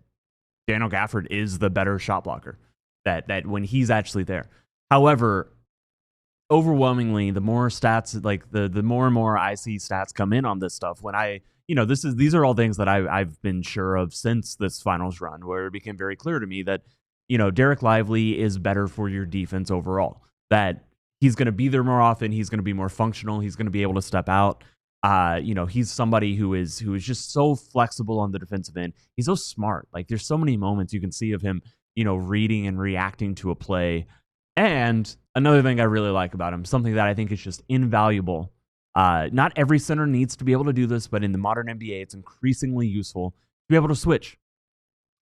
Daniel Gafford is the better shot blocker. That when he's actually there. However, overwhelmingly, the more stats, like the more and more I see stats come in on this stuff, when these are all things that I've been sure of since this finals run, where it became very clear to me that, Dereck Lively is better for your defense overall. That he's going to be there more often. He's going to be more functional. He's going to be able to step out. He's somebody who is just so flexible on the defensive end. He's so smart. Like there's so many moments you can see of him, reading and reacting to a play. And another thing I really like about him, something that I think is just invaluable. Not every center needs to be able to do this, but in the modern NBA, it's increasingly useful to be able to switch.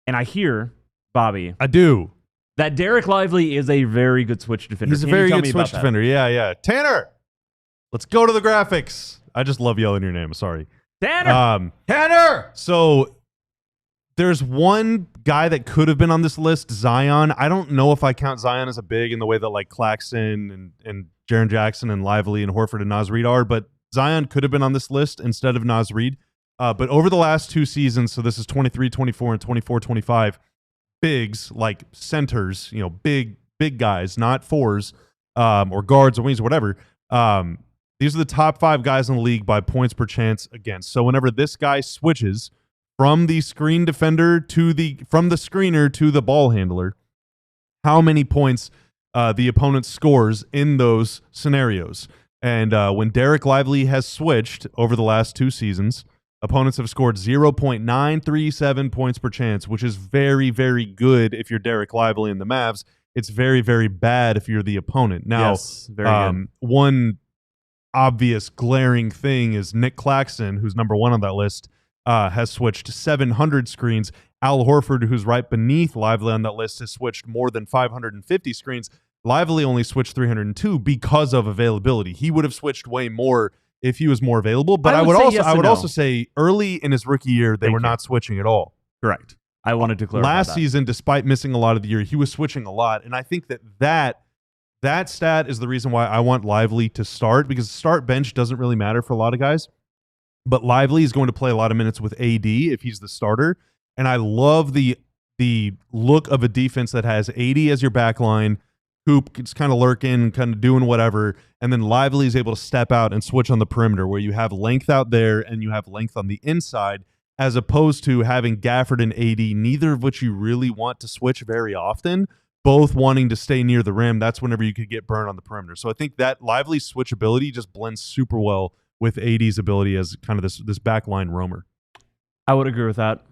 And I hear, Bobby. I do. That Dereck Lively is a very good switch defender. He's a very good switch defender. Yeah. Tanner, let's go to the graphics. I just love yelling your name. Sorry. Tanner! Tanner! So there's one guy that could have been on this list, Zion. I don't know if I count Zion as a big in the way that like Claxton and Jaren Jackson and Lively and Horford and Naz Reid are, but Zion could have been on this list instead of Naz Reid. But over the last 2 seasons, so this is 23-24 and 24-25, bigs like centers, big guys, not fours or guards or wings or whatever. These are the top 5 guys in the league by points per chance against. So whenever this guy switches from the screen defender from the screener to the ball handler, how many points the opponent scores in those scenarios. And when Dereck Lively has switched over the last 2 seasons, opponents have scored 0.937 points per chance, which is very, very good if you're Dereck Lively and the Mavs. It's very, very bad if you're the opponent. Now, yes, very good. One obvious glaring thing is Nick Claxton, who's number 1 on that list, has switched 700 screens. Al Horford, who's right beneath Lively on that list, has switched more than 550 screens. Lively only switched 302 because of availability. He would have switched way more if he was more available. But I would also say early in his rookie year, they were not switching at all. Correct. I wanted to clarify last season, despite missing a lot of the year, he was switching a lot. And I think that stat is the reason why I want Lively to start, because start bench doesn't really matter for a lot of guys. But Lively is going to play a lot of minutes with AD if he's the starter. And I love the look of a defense that has AD as your back line, Coop is kind of lurking, kind of doing whatever, and then Lively is able to step out and switch on the perimeter where you have length out there and you have length on the inside, as opposed to having Gafford and AD, neither of which you really want to switch very often, both wanting to stay near the rim. That's whenever you could get burned on the perimeter. So I think that Lively switchability just blends super well with AD's ability as kind of this backline roamer. I would agree with that.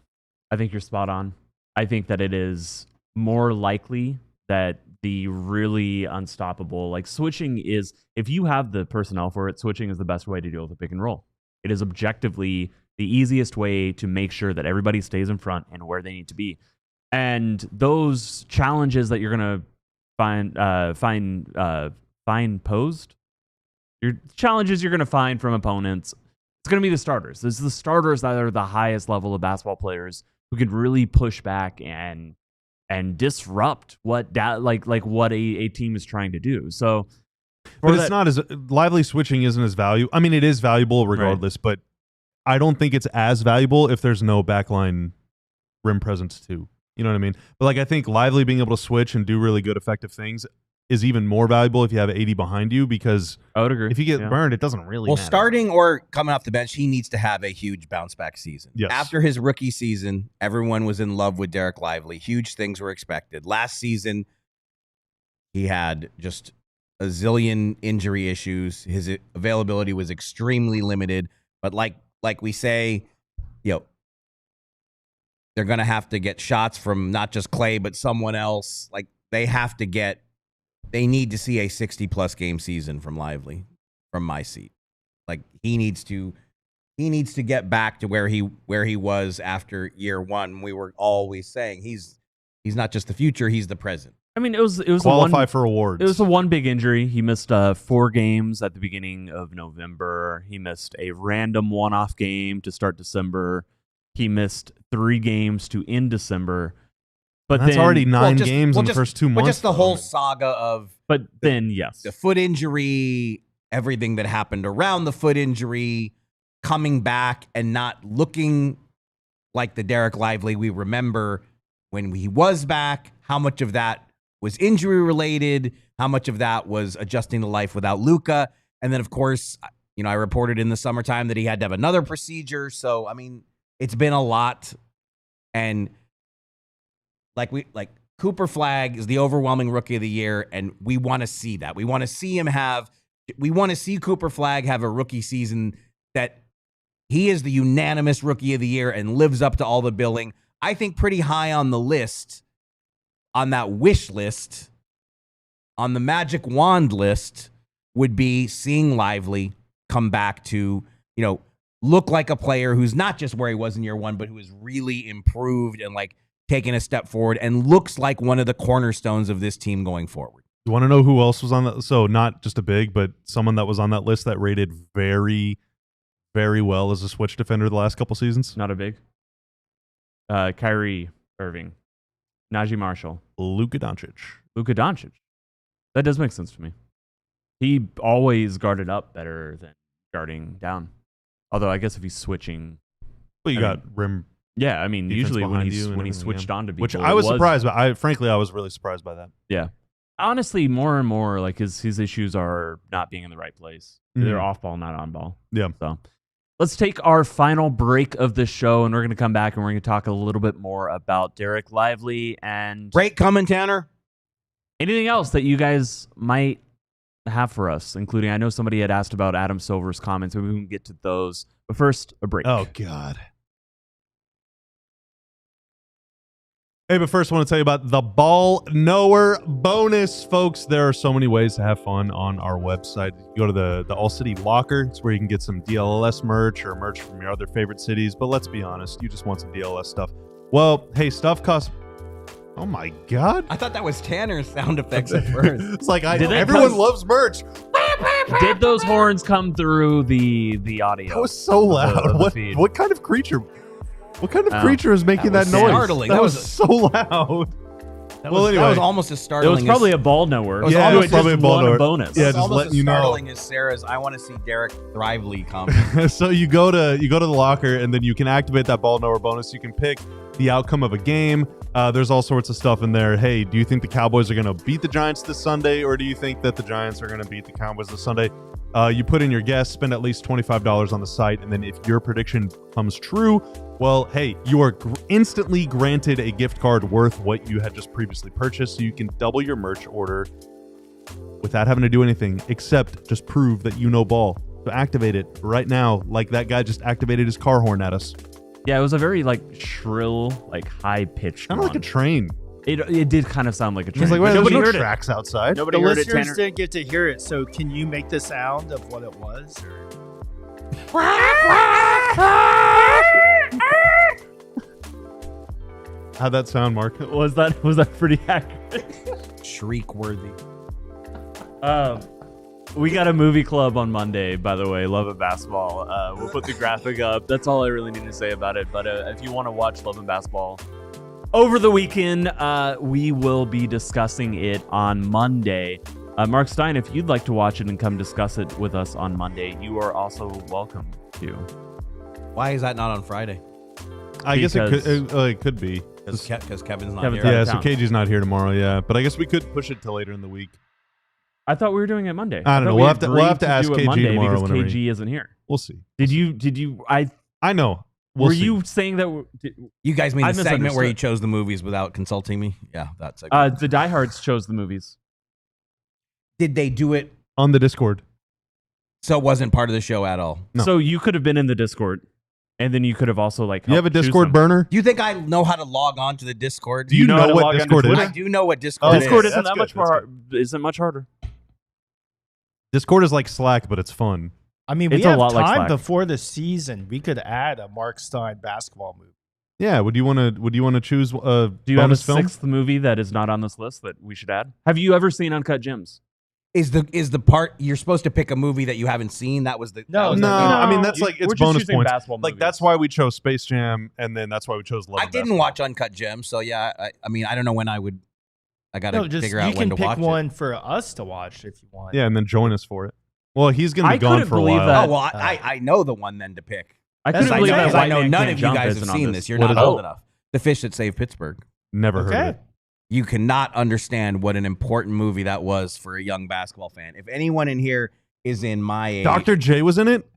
I think you're spot on. I think that it is more likely that the really unstoppable, like switching is, if you have the personnel for it, switching is the best way to deal with a pick and roll. It is objectively the easiest way to make sure that everybody stays in front and where they need to be. And those challenges that you're going to find posed, your challenges you're going to find from opponents, it's going to be the starters. This is the starters that are the highest level of basketball players who can really push back and disrupt what a team is trying to do. So, but it's not as Lively switching isn't as valuable. I mean, it is valuable regardless, but I don't think it's as valuable if there's no backline rim presence too. You know what I mean? But I think Lively being able to switch and do really good, effective things is even more valuable if you have 80 behind you, because I would agree. If you get burned, it doesn't really matter. Starting or coming off the bench, he needs to have a huge bounce back season. Yes. After his rookie season, everyone was in love with Dereck Lively. Huge things were expected. Last season, he had just a zillion injury issues. His availability was extremely limited. But like we say, they're going to have to get shots from not just Klay, but someone else. They need to see a 60-plus game season from Lively, from my seat. He needs to get back to where he was after year one. We were always saying he's not just the future, he's the present. I mean, it was qualify for awards. It was a one big injury. He missed 4 games at the beginning of November. He missed a random one-off game to start December. He missed 3 games to end December. But that's already 9 games in the first 2 months. Well, just the whole saga of the foot injury, everything that happened around the foot injury, coming back and not looking like the Dereck Lively we remember when he was back. How much of that was injury related? How much of that was adjusting to life without Luka? And then, of course, I reported in the summertime that he had to have another procedure. So, I mean, it's been a lot. And Cooper Flagg is the overwhelming rookie of the year, and we want to see that. We want to see Cooper Flagg have a rookie season that he is the unanimous rookie of the year and lives up to all the billing. I think pretty high on the list, on that wish list, on the magic wand list, would be seeing Lively come back to, look like a player who's not just where he was in year one, but who has really improved and taken a step forward and looks like one of the cornerstones of this team going forward. You want to know who else was on that? So not just a big, but someone that was on that list that rated very, very well as a switch defender the last couple seasons. Not a big. Kyrie Irving, Najee Marshall, Luka Doncic. That does make sense to me. He always guarded up better than guarding down. Although I guess if he's switching, well, you got rim. Yeah, I mean, usually when he switched on to people, which I was surprised by. Frankly, I was really surprised by that. Yeah, honestly, more and more like his issues are not being in the right place. They're off ball, not on ball. Yeah. So let's take our final break of the show, and we're going to come back and we're going to talk a little bit more about Dereck Lively and break coming, Tanner. Anything else that you guys might have for us, including I know somebody had asked about Adam Silver's comments. Maybe we can get to those. But first, a break. Oh, God. Hey, but first I want to tell you about the Ball Knower bonus, folks. There are so many ways to have fun on our website. You go to the ALLCITY locker. It's where you can get some DLLS merch or merch from your other favorite cities. But let's be honest, you just want some DLLS stuff. Well, hey, stuff costs... Oh, my God. I thought that was Tanner's sound effects at first. It's like, everyone loves merch. Did those horns come through the audio? That was so loud. What kind of creature... What kind of creature is making that noise? Startling. That was so loud. That was almost as startling. It was probably a ball knower. It was probably a ball knower. Bonus. Yeah, just letting you know. Startling as Sarah's. I want to see Dereck Lively comment. So you go to the locker, and then you can activate that ball knower bonus. You can pick the outcome of a game. There's all sorts of stuff in there. Hey, do you think the Cowboys are going to beat the Giants this Sunday, or do you think that the Giants are going to beat the Cowboys this Sunday? You put in your guess, spend at least $25 on the site, and then if your prediction comes true, well, hey, you are instantly granted a gift card worth what you had just previously purchased, so you can double your merch order without having to do anything except just prove that you know ball. So activate it right now, like that guy just activated his car horn at us. Yeah, it was a very shrill, high-pitched kind of like a train. It did kind of sound like a train. It's like, wait, nobody there's heard no tracks outside. Nobody the heard it, listeners Tanner. didn't get to hear it, so can you make the sound of what it was? How'd that sound, Mark? Was that pretty accurate? Shriek worthy. We got a movie club on Monday, by the way. Love and Basketball. We'll put the graphic up. That's all I really need to say about it. But if you want to watch Love and Basketball over the weekend, we will be discussing it on Monday. Marc Stein, if you'd like to watch it and come discuss it with us on Monday, you are also welcome to. Why is that not on Friday? I guess it could be. Because Kevin's not Kevin's here. Yeah, so KG's not here tomorrow, yeah. But I guess we could push it to later in the week. I thought we were doing it Monday. I don't know. We'll have to ask KG Monday tomorrow because KG isn't here. We'll see. Did you? I know. Were you saying that? You guys mean I the segment where he misunderstood. chose the movies without consulting me? Yeah, that segment. The diehards chose the movies. Did they do it on the Discord? So it wasn't part of the show at all? No. So you could have been in the Discord, and then you could have also You have a Discord burner? Do you think I know how to log on to the Discord? Do you know what Discord is? I do know what Discord is. Discord isn't that much more. Isn't much harder. Discord is like Slack, but it's fun. I mean, we It's a have lot like time Slack. before the season. We could add a Marc Stein basketball movie. Yeah. Would you want to choose a Do you have a bonus film? sixth movie that is not on this list that we should add? Have you ever seen Uncut Gems? Is the part you're supposed to pick a movie that you haven't seen? That was the No, I mean that's we're it's just bonus choosing points. basketball Like movies. that's why we chose Space Jam, and then that's why we chose Love. I and didn't Basketball. watch Uncut Gems, so yeah. I mean, I don't know when I would. I gotta No, just figure out you when can to pick watch one for us to watch if you want. Yeah, and then join us for it. Well, he's gonna be I gone couldn't for a believe while. that. it. Oh well, I know the one then to pick. I That's couldn't what believe I'm that. saying. I White know Man none Can't of you Jump guys have isn't on seen this. You're What not is it? old enough. The Fish That Saved Pittsburgh. Never heard of Okay. it. You cannot understand what an important movie that was for a young basketball fan. If anyone in here is in my age, Dr. J was in it.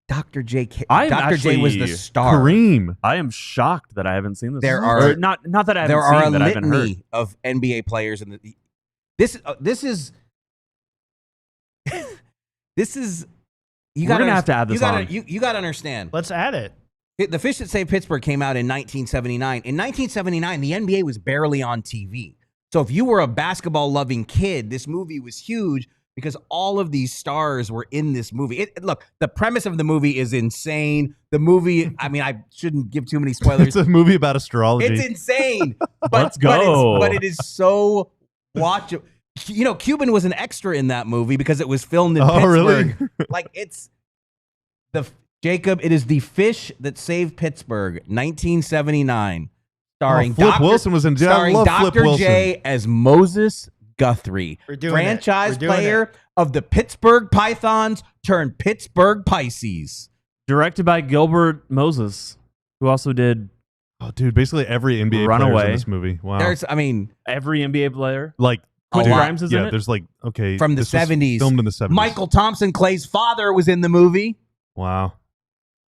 Dr. J. I'm J was the actually star. Kareem. I am shocked that I haven't seen this. There are- Or not that I haven't There are a seen that I haven't heard. litany of NBA players in the. This is. This is. You We're gonna have to add this on. You gotta understand. Let's add it. The Fish That Saved Pittsburgh came out in 1979. In 1979, the NBA was barely on TV. So if you were a basketball-loving kid, this movie was huge because all of these stars were in this movie. Look, the premise of the movie is insane. The movie, I mean, I shouldn't give too many spoilers. It's a movie about astrology. It's insane. But, Let's go. But it is so watchable. You know, Cuban was an extra in that movie because it was filmed in Pittsburgh. Really? Like it's Jacob. It is The Fish That Saved Pittsburgh, 1979, starring Flip Dr. Wilson was in. I starring love Flip Dr. Wilson. J as Moses Guthrie, We're franchise player of the Pittsburgh Pythons turned Pittsburgh Pisces. Directed by Gilbert Moses, who also did. Oh, dude, basically every NBA player is in this movie. Wow. Every NBA player. Like, Quentin Grimes is in it? There's like, okay. From the 70s. Filmed in the 70s. Michael Thompson, Clay's father, was in the movie. Wow.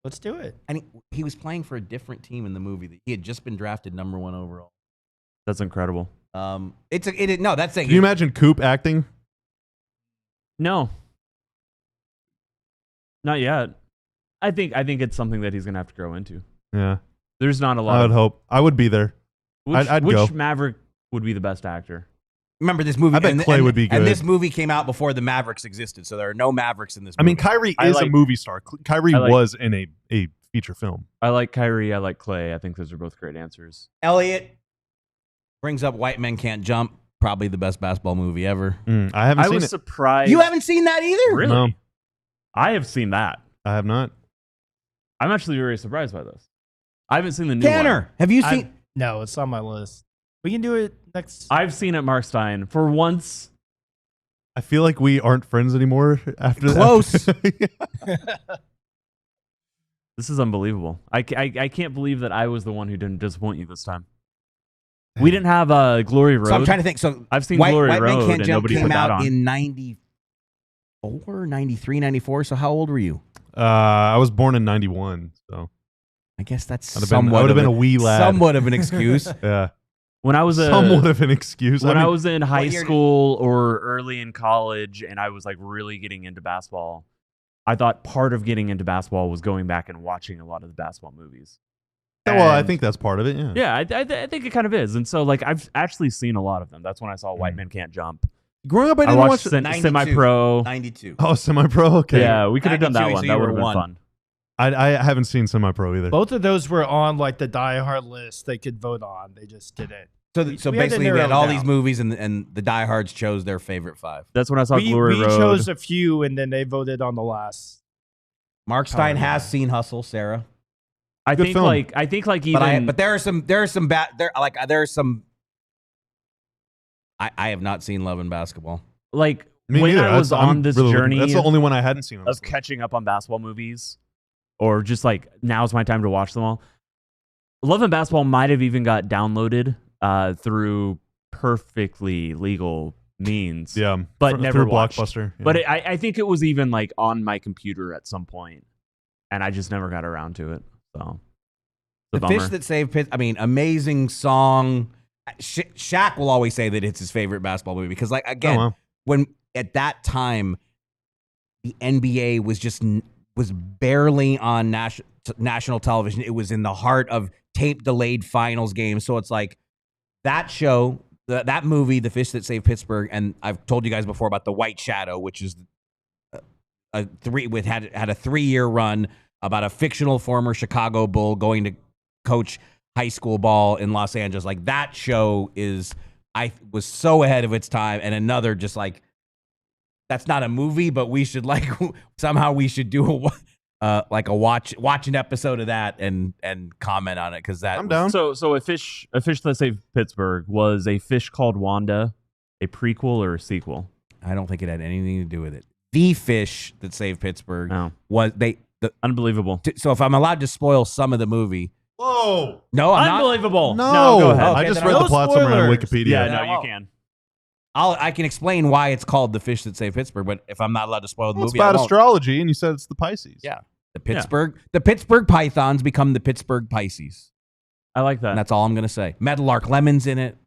Let's do it. And he was playing for a different team in the movie. He had just been drafted #1 overall. That's incredible. Can you imagine Coop acting? No. Not yet. I think it's something that he's gonna have to grow into. Yeah. There's not a lot. I would hope. I would be there. I'd go. Which Maverick would be the best actor? Remember this movie? I bet Klay would be good. And this movie came out before the Mavericks existed, so there are no Mavericks in this movie. I mean, Kyrie is a movie star. Kyrie was in a feature film. I like Kyrie. I like Klay. I think those are both great answers. Elliot brings up White Men Can't Jump. Probably the best basketball movie ever. I haven't seen it. I was surprised. You haven't seen that either? Really? No. I have seen that. I have not. I'm actually very surprised by this. I haven't seen the new one. Tanner, have you seen? No, it's on my list. We can do it next. I've seen it, Marc Stein. For once. I feel like we aren't friends anymore after that. Close. This is unbelievable. I can't believe that I was the one who didn't disappoint you this time. We didn't have Glory Road. So I'm trying to think. So I've seen Glory White Road, Men Can't and Jump nobody came put that out on. in 94, 93, 94. So how old were you? I was born in 91, so I guess that's I would have been a wee lad. Somewhat of an excuse. Yeah. When I was somewhat of an excuse. When I was in high school or early in college, and I was like really getting into basketball, I thought part of getting into basketball was going back and watching a lot of the basketball movies. Well, I think that's part of it. Yeah. Yeah, I think it kind of is. And so, like, I've actually seen a lot of them. That's when I saw White Men Can't Jump. Growing up, I didn't watch watch Semi-Pro. 92. Oh, Semi-Pro. Okay. Yeah, we could have done that one. That would have been fun. I haven't seen Semi-Pro either. Both of those were on like the Die Hard list they could vote on. They just didn't. So basically, we had all these movies, and the diehards chose their favorite 5. That's when I saw Glory Road. We chose a few, and then they voted on the last. Marc Stein has seen Hustle, Sarah. I think even. But there are some I have not seen Love and Basketball. Like Me when neither. I was on this journey, that's the only one I hadn't seen. Of catching up on basketball movies, or just like now's my time to watch them all. Love and Basketball might have even got downloaded through perfectly legal means. Yeah, but never watched. Blockbuster. Yeah. But I think it was even like on my computer at some point, and I just never got around to it. So The Fish That Saved Pittsburgh. I mean, amazing song. Shaq will always say that it's his favorite basketball movie because, like, again, when at that time the NBA was barely on national television. It was in the heart of tape delayed finals games. So it's like that show, that movie, The Fish That Saved Pittsburgh, and I've told you guys before about The White Shadow, which is had a 3-year run about a fictional former Chicago Bull going to coach high school ball in Los Angeles. Like, that show was so ahead of its time, and another just like, that's not a movie, but we should somehow we should do watch an episode of that and comment on it because that I'm down. So a fish that saved Pittsburgh was A Fish Called Wanda, a prequel or a sequel? I don't think it had anything to do with it. The Fish That Saved Pittsburgh was unbelievable. So if I'm allowed to spoil some of the movie. Whoa! No, I'm unbelievable. not. No, go ahead. I just read the plot summary on Wikipedia. Yeah, no, you can. I can explain why it's called The Fish That Saved Pittsburgh, but if I'm not allowed to spoil the movie, it's about astrology, and you said it's the Pisces. Yeah, the Pittsburgh Pythons become the Pittsburgh Pisces. I like that. And that's all I'm gonna say. Meadowlark Lemon's in it.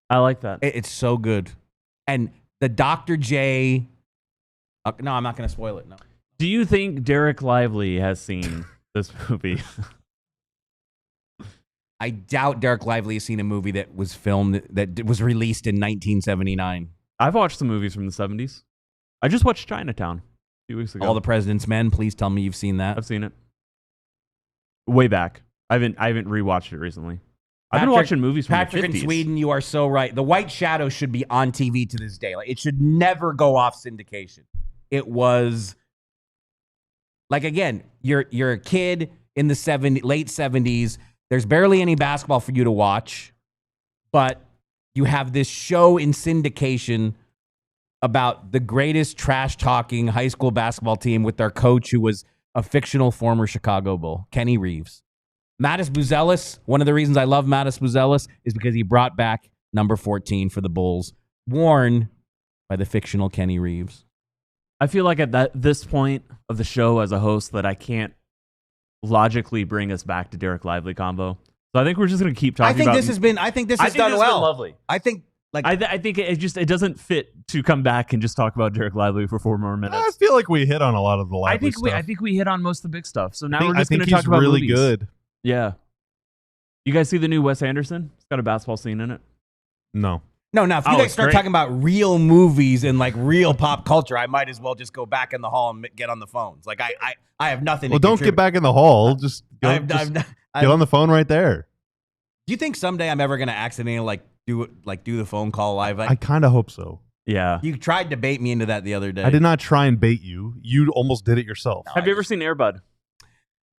I like that. It's so good, and the Dr. J. No, I'm not gonna spoil it. No. Do you think Dereck Lively has seen this movie? I doubt Dereck Lively has seen a movie that was filmed that was released in 1979. I've watched some movies from the 70s. I just watched Chinatown a few weeks ago. All the President's Men. Please tell me you've seen that. I've seen it. Way back. I haven't rewatched it recently. I've been watching movies from the 50s. Patrick in Sweden, you are so right. The White Shadow should be on TV to this day. Like, it should never go off syndication. It was like, again, you're a kid in the late 70s. There's barely any basketball for you to watch, but you have this show in syndication about the greatest trash-talking high school basketball team with their coach who was a fictional former Chicago Bull, Kenny Reeves. Mattis Buzelis, one of the reasons I love Mattis Buzelis is because he brought back number 14 for the Bulls, worn by the fictional Kenny Reeves. I feel like at this point of the show as a host that I can't logically bring us back to Dereck Lively combo. So I think we're just going to keep talking about... I think this has done well. Been lovely. I think it doesn't fit to come back and just talk about Dereck Lively for 4 more minutes. I feel like we hit on a lot of the Lively stuff. I think we hit on most of the big stuff. So now we're just going to talk about movies. really good. Yeah. You guys see the new Wes Anderson? It's got a basketball scene in it. No. No, now if you guys start talking about real movies and like real pop culture, I might as well just go back in the hall and get on the phones. Like I have nothing. Well, to don't get back in the hall. Just get on the phone right there. Do you think someday I'm ever going to accidentally do the phone call live? I kind of hope so. Yeah. You tried to bait me into that the other day. I did not try and bait you. You almost did it yourself. Have you ever seen Air Bud?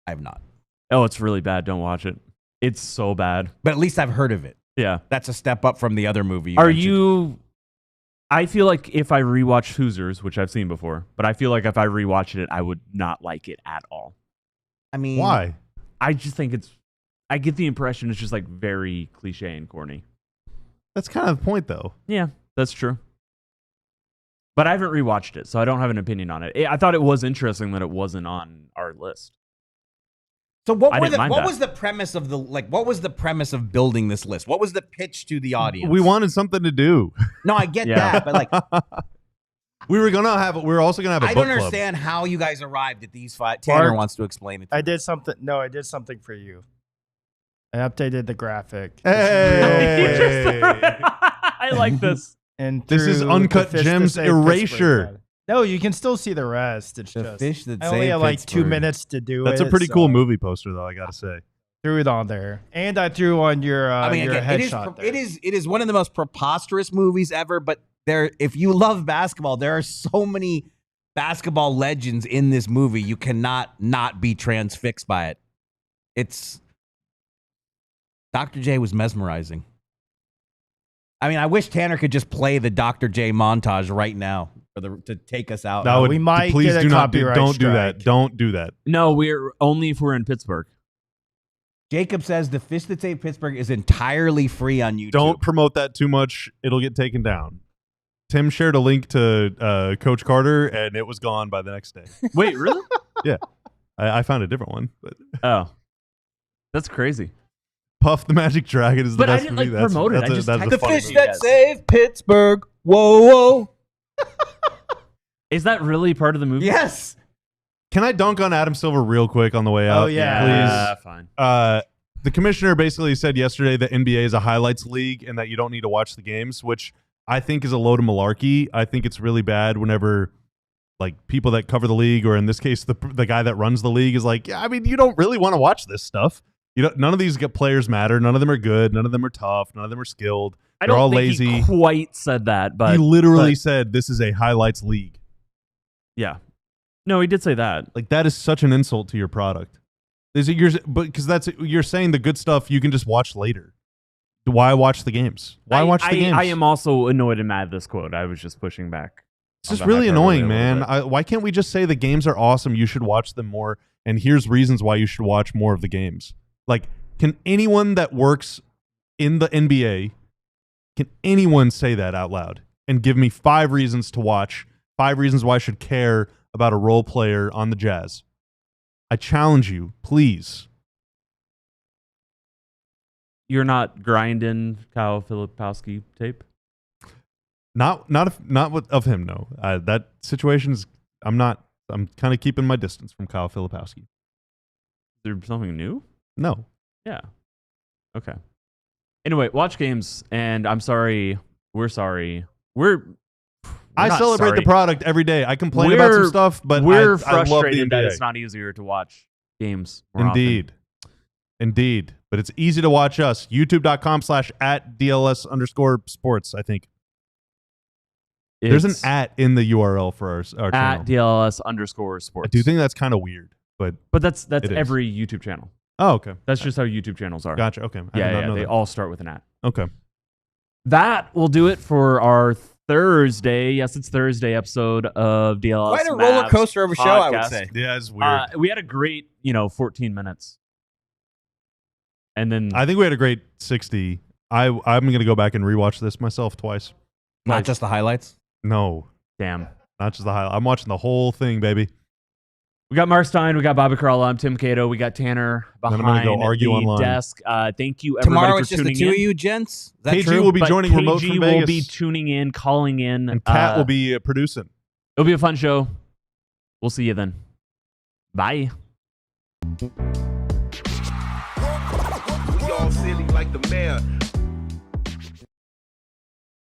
I have not. Oh, it's really bad. Don't watch it. It's so bad. But at least I've heard of it. Yeah. That's a step up from the other movie. I feel like if I rewatch Hoosiers, which I've seen before, but I feel like if I rewatched it, I would not like it at all. I mean, why? I just think I get the impression it's just like very cliche and corny. That's kind of the point, though. Yeah, that's true. But I haven't rewatched it, so I don't have an opinion on it. I thought it was interesting that it wasn't on our list. So what was the premise of what was the premise of building this list? What was the pitch to the audience? We wanted something to do. No, I get that, but we were also gonna have a book club. I don't understand how you guys arrived at these 5. Tanner wants to explain it. I did something for you. I updated the graphic. Hey. I like this. And this is Uncut Gems erasure. No, you can still see the rest. It's the just fish that I only had like 2 minutes to do it. That's a pretty cool movie poster, though. I gotta say. Threw it on there, and I threw on your your headshot. It is one of the most preposterous movies ever. But if you love basketball, there are so many basketball legends in this movie. You cannot not be transfixed by it. It's Dr. J was mesmerizing. I mean, I wish Tanner could just play the Dr. J montage right now to take us out. We might please get a copyright don't do strike. that. Don't do that. No, we're only if we're in Pittsburgh. Jacob says the fish that saved Pittsburgh is entirely free on YouTube. Don't promote that too much. It'll get taken down. Tim shared a link to Coach Carter, and it was gone by the next day. Wait, really? Yeah. I found a different one. But. Oh. That's crazy. Puff the Magic Dragon is the best movie. But I didn't promote it. I just the fish that saved Pittsburgh. Whoa, whoa. Is that really part of the movie? Yes. Can I dunk on Adam Silver real quick on the way out? Oh, yeah. Please. Fine. The commissioner basically said yesterday that NBA is a highlights league and that you don't need to watch the games, which I think is a load of malarkey. I think it's really bad whenever people that cover the league, or in this case, the guy that runs the league is like, yeah, I mean, you don't really want to watch this stuff. None of these players matter. None of them are good. None of them are tough. None of them are skilled. They're all lazy. He quite said that, but he literally said this is a highlights league. Yeah. No, he did say that. That is such an insult to your product. Because you're saying the good stuff you can just watch later. Why watch the games? Why watch the games? I am also annoyed and mad at this quote. I was just pushing back. It's just really annoying, man. Why can't we just say the games are awesome? You should watch them more. And here's reasons why you should watch more of the games. Can anyone that works in the NBA, can anyone say that out loud and give me 5 reasons to watch, 5 reasons why I should care about a role player on the Jazz? I challenge you, please. You're not grinding Kyle Filipowski tape? Not of him, no. That situation is, I'm kind of keeping my distance from Kyle Filipowski. Is there something new? No. Yeah. Okay. Anyway, watch games, and I'm sorry. We're sorry. I celebrate the product every day. I complain about some stuff, but we're I frustrated love the NBA. that it's not easier to watch games more Indeed. But it's easy to watch us. YouTube.com/@DLS_sports, I think. There's an @ in the URL for our channel. @DLS_sports. I do think that's kind of weird, but that's every YouTube channel. Oh, okay. That's just how YouTube channels are. Gotcha. Okay. Yeah, they all start with an @. Okay. that will do it for our Thursday. Yes, it's Thursday episode of DLLS. Quite a Mavs roller coaster of a show, I would podcast. say. Yeah, it's weird. We had a great, 14 minutes. And then I think we had a great 60. I'm going to go back and rewatch this myself twice. Not just the highlights? No. Damn. Not just the highlight. I'm watching the whole thing, baby. We got Marc Stein. We got Bobby Carla. I'm Tim Cato. We got Tanner behind Then I'm gonna go argue the online. desk. Thank you, everybody, Tomorrow for it's just the tuning two in. of you, gents. Is that KG true? will be But joining remote KG from will Vegas. be tuning in, calling in. And Kat will be producing. It'll be a fun show. We'll see you then. Bye. We all silly like the mayor.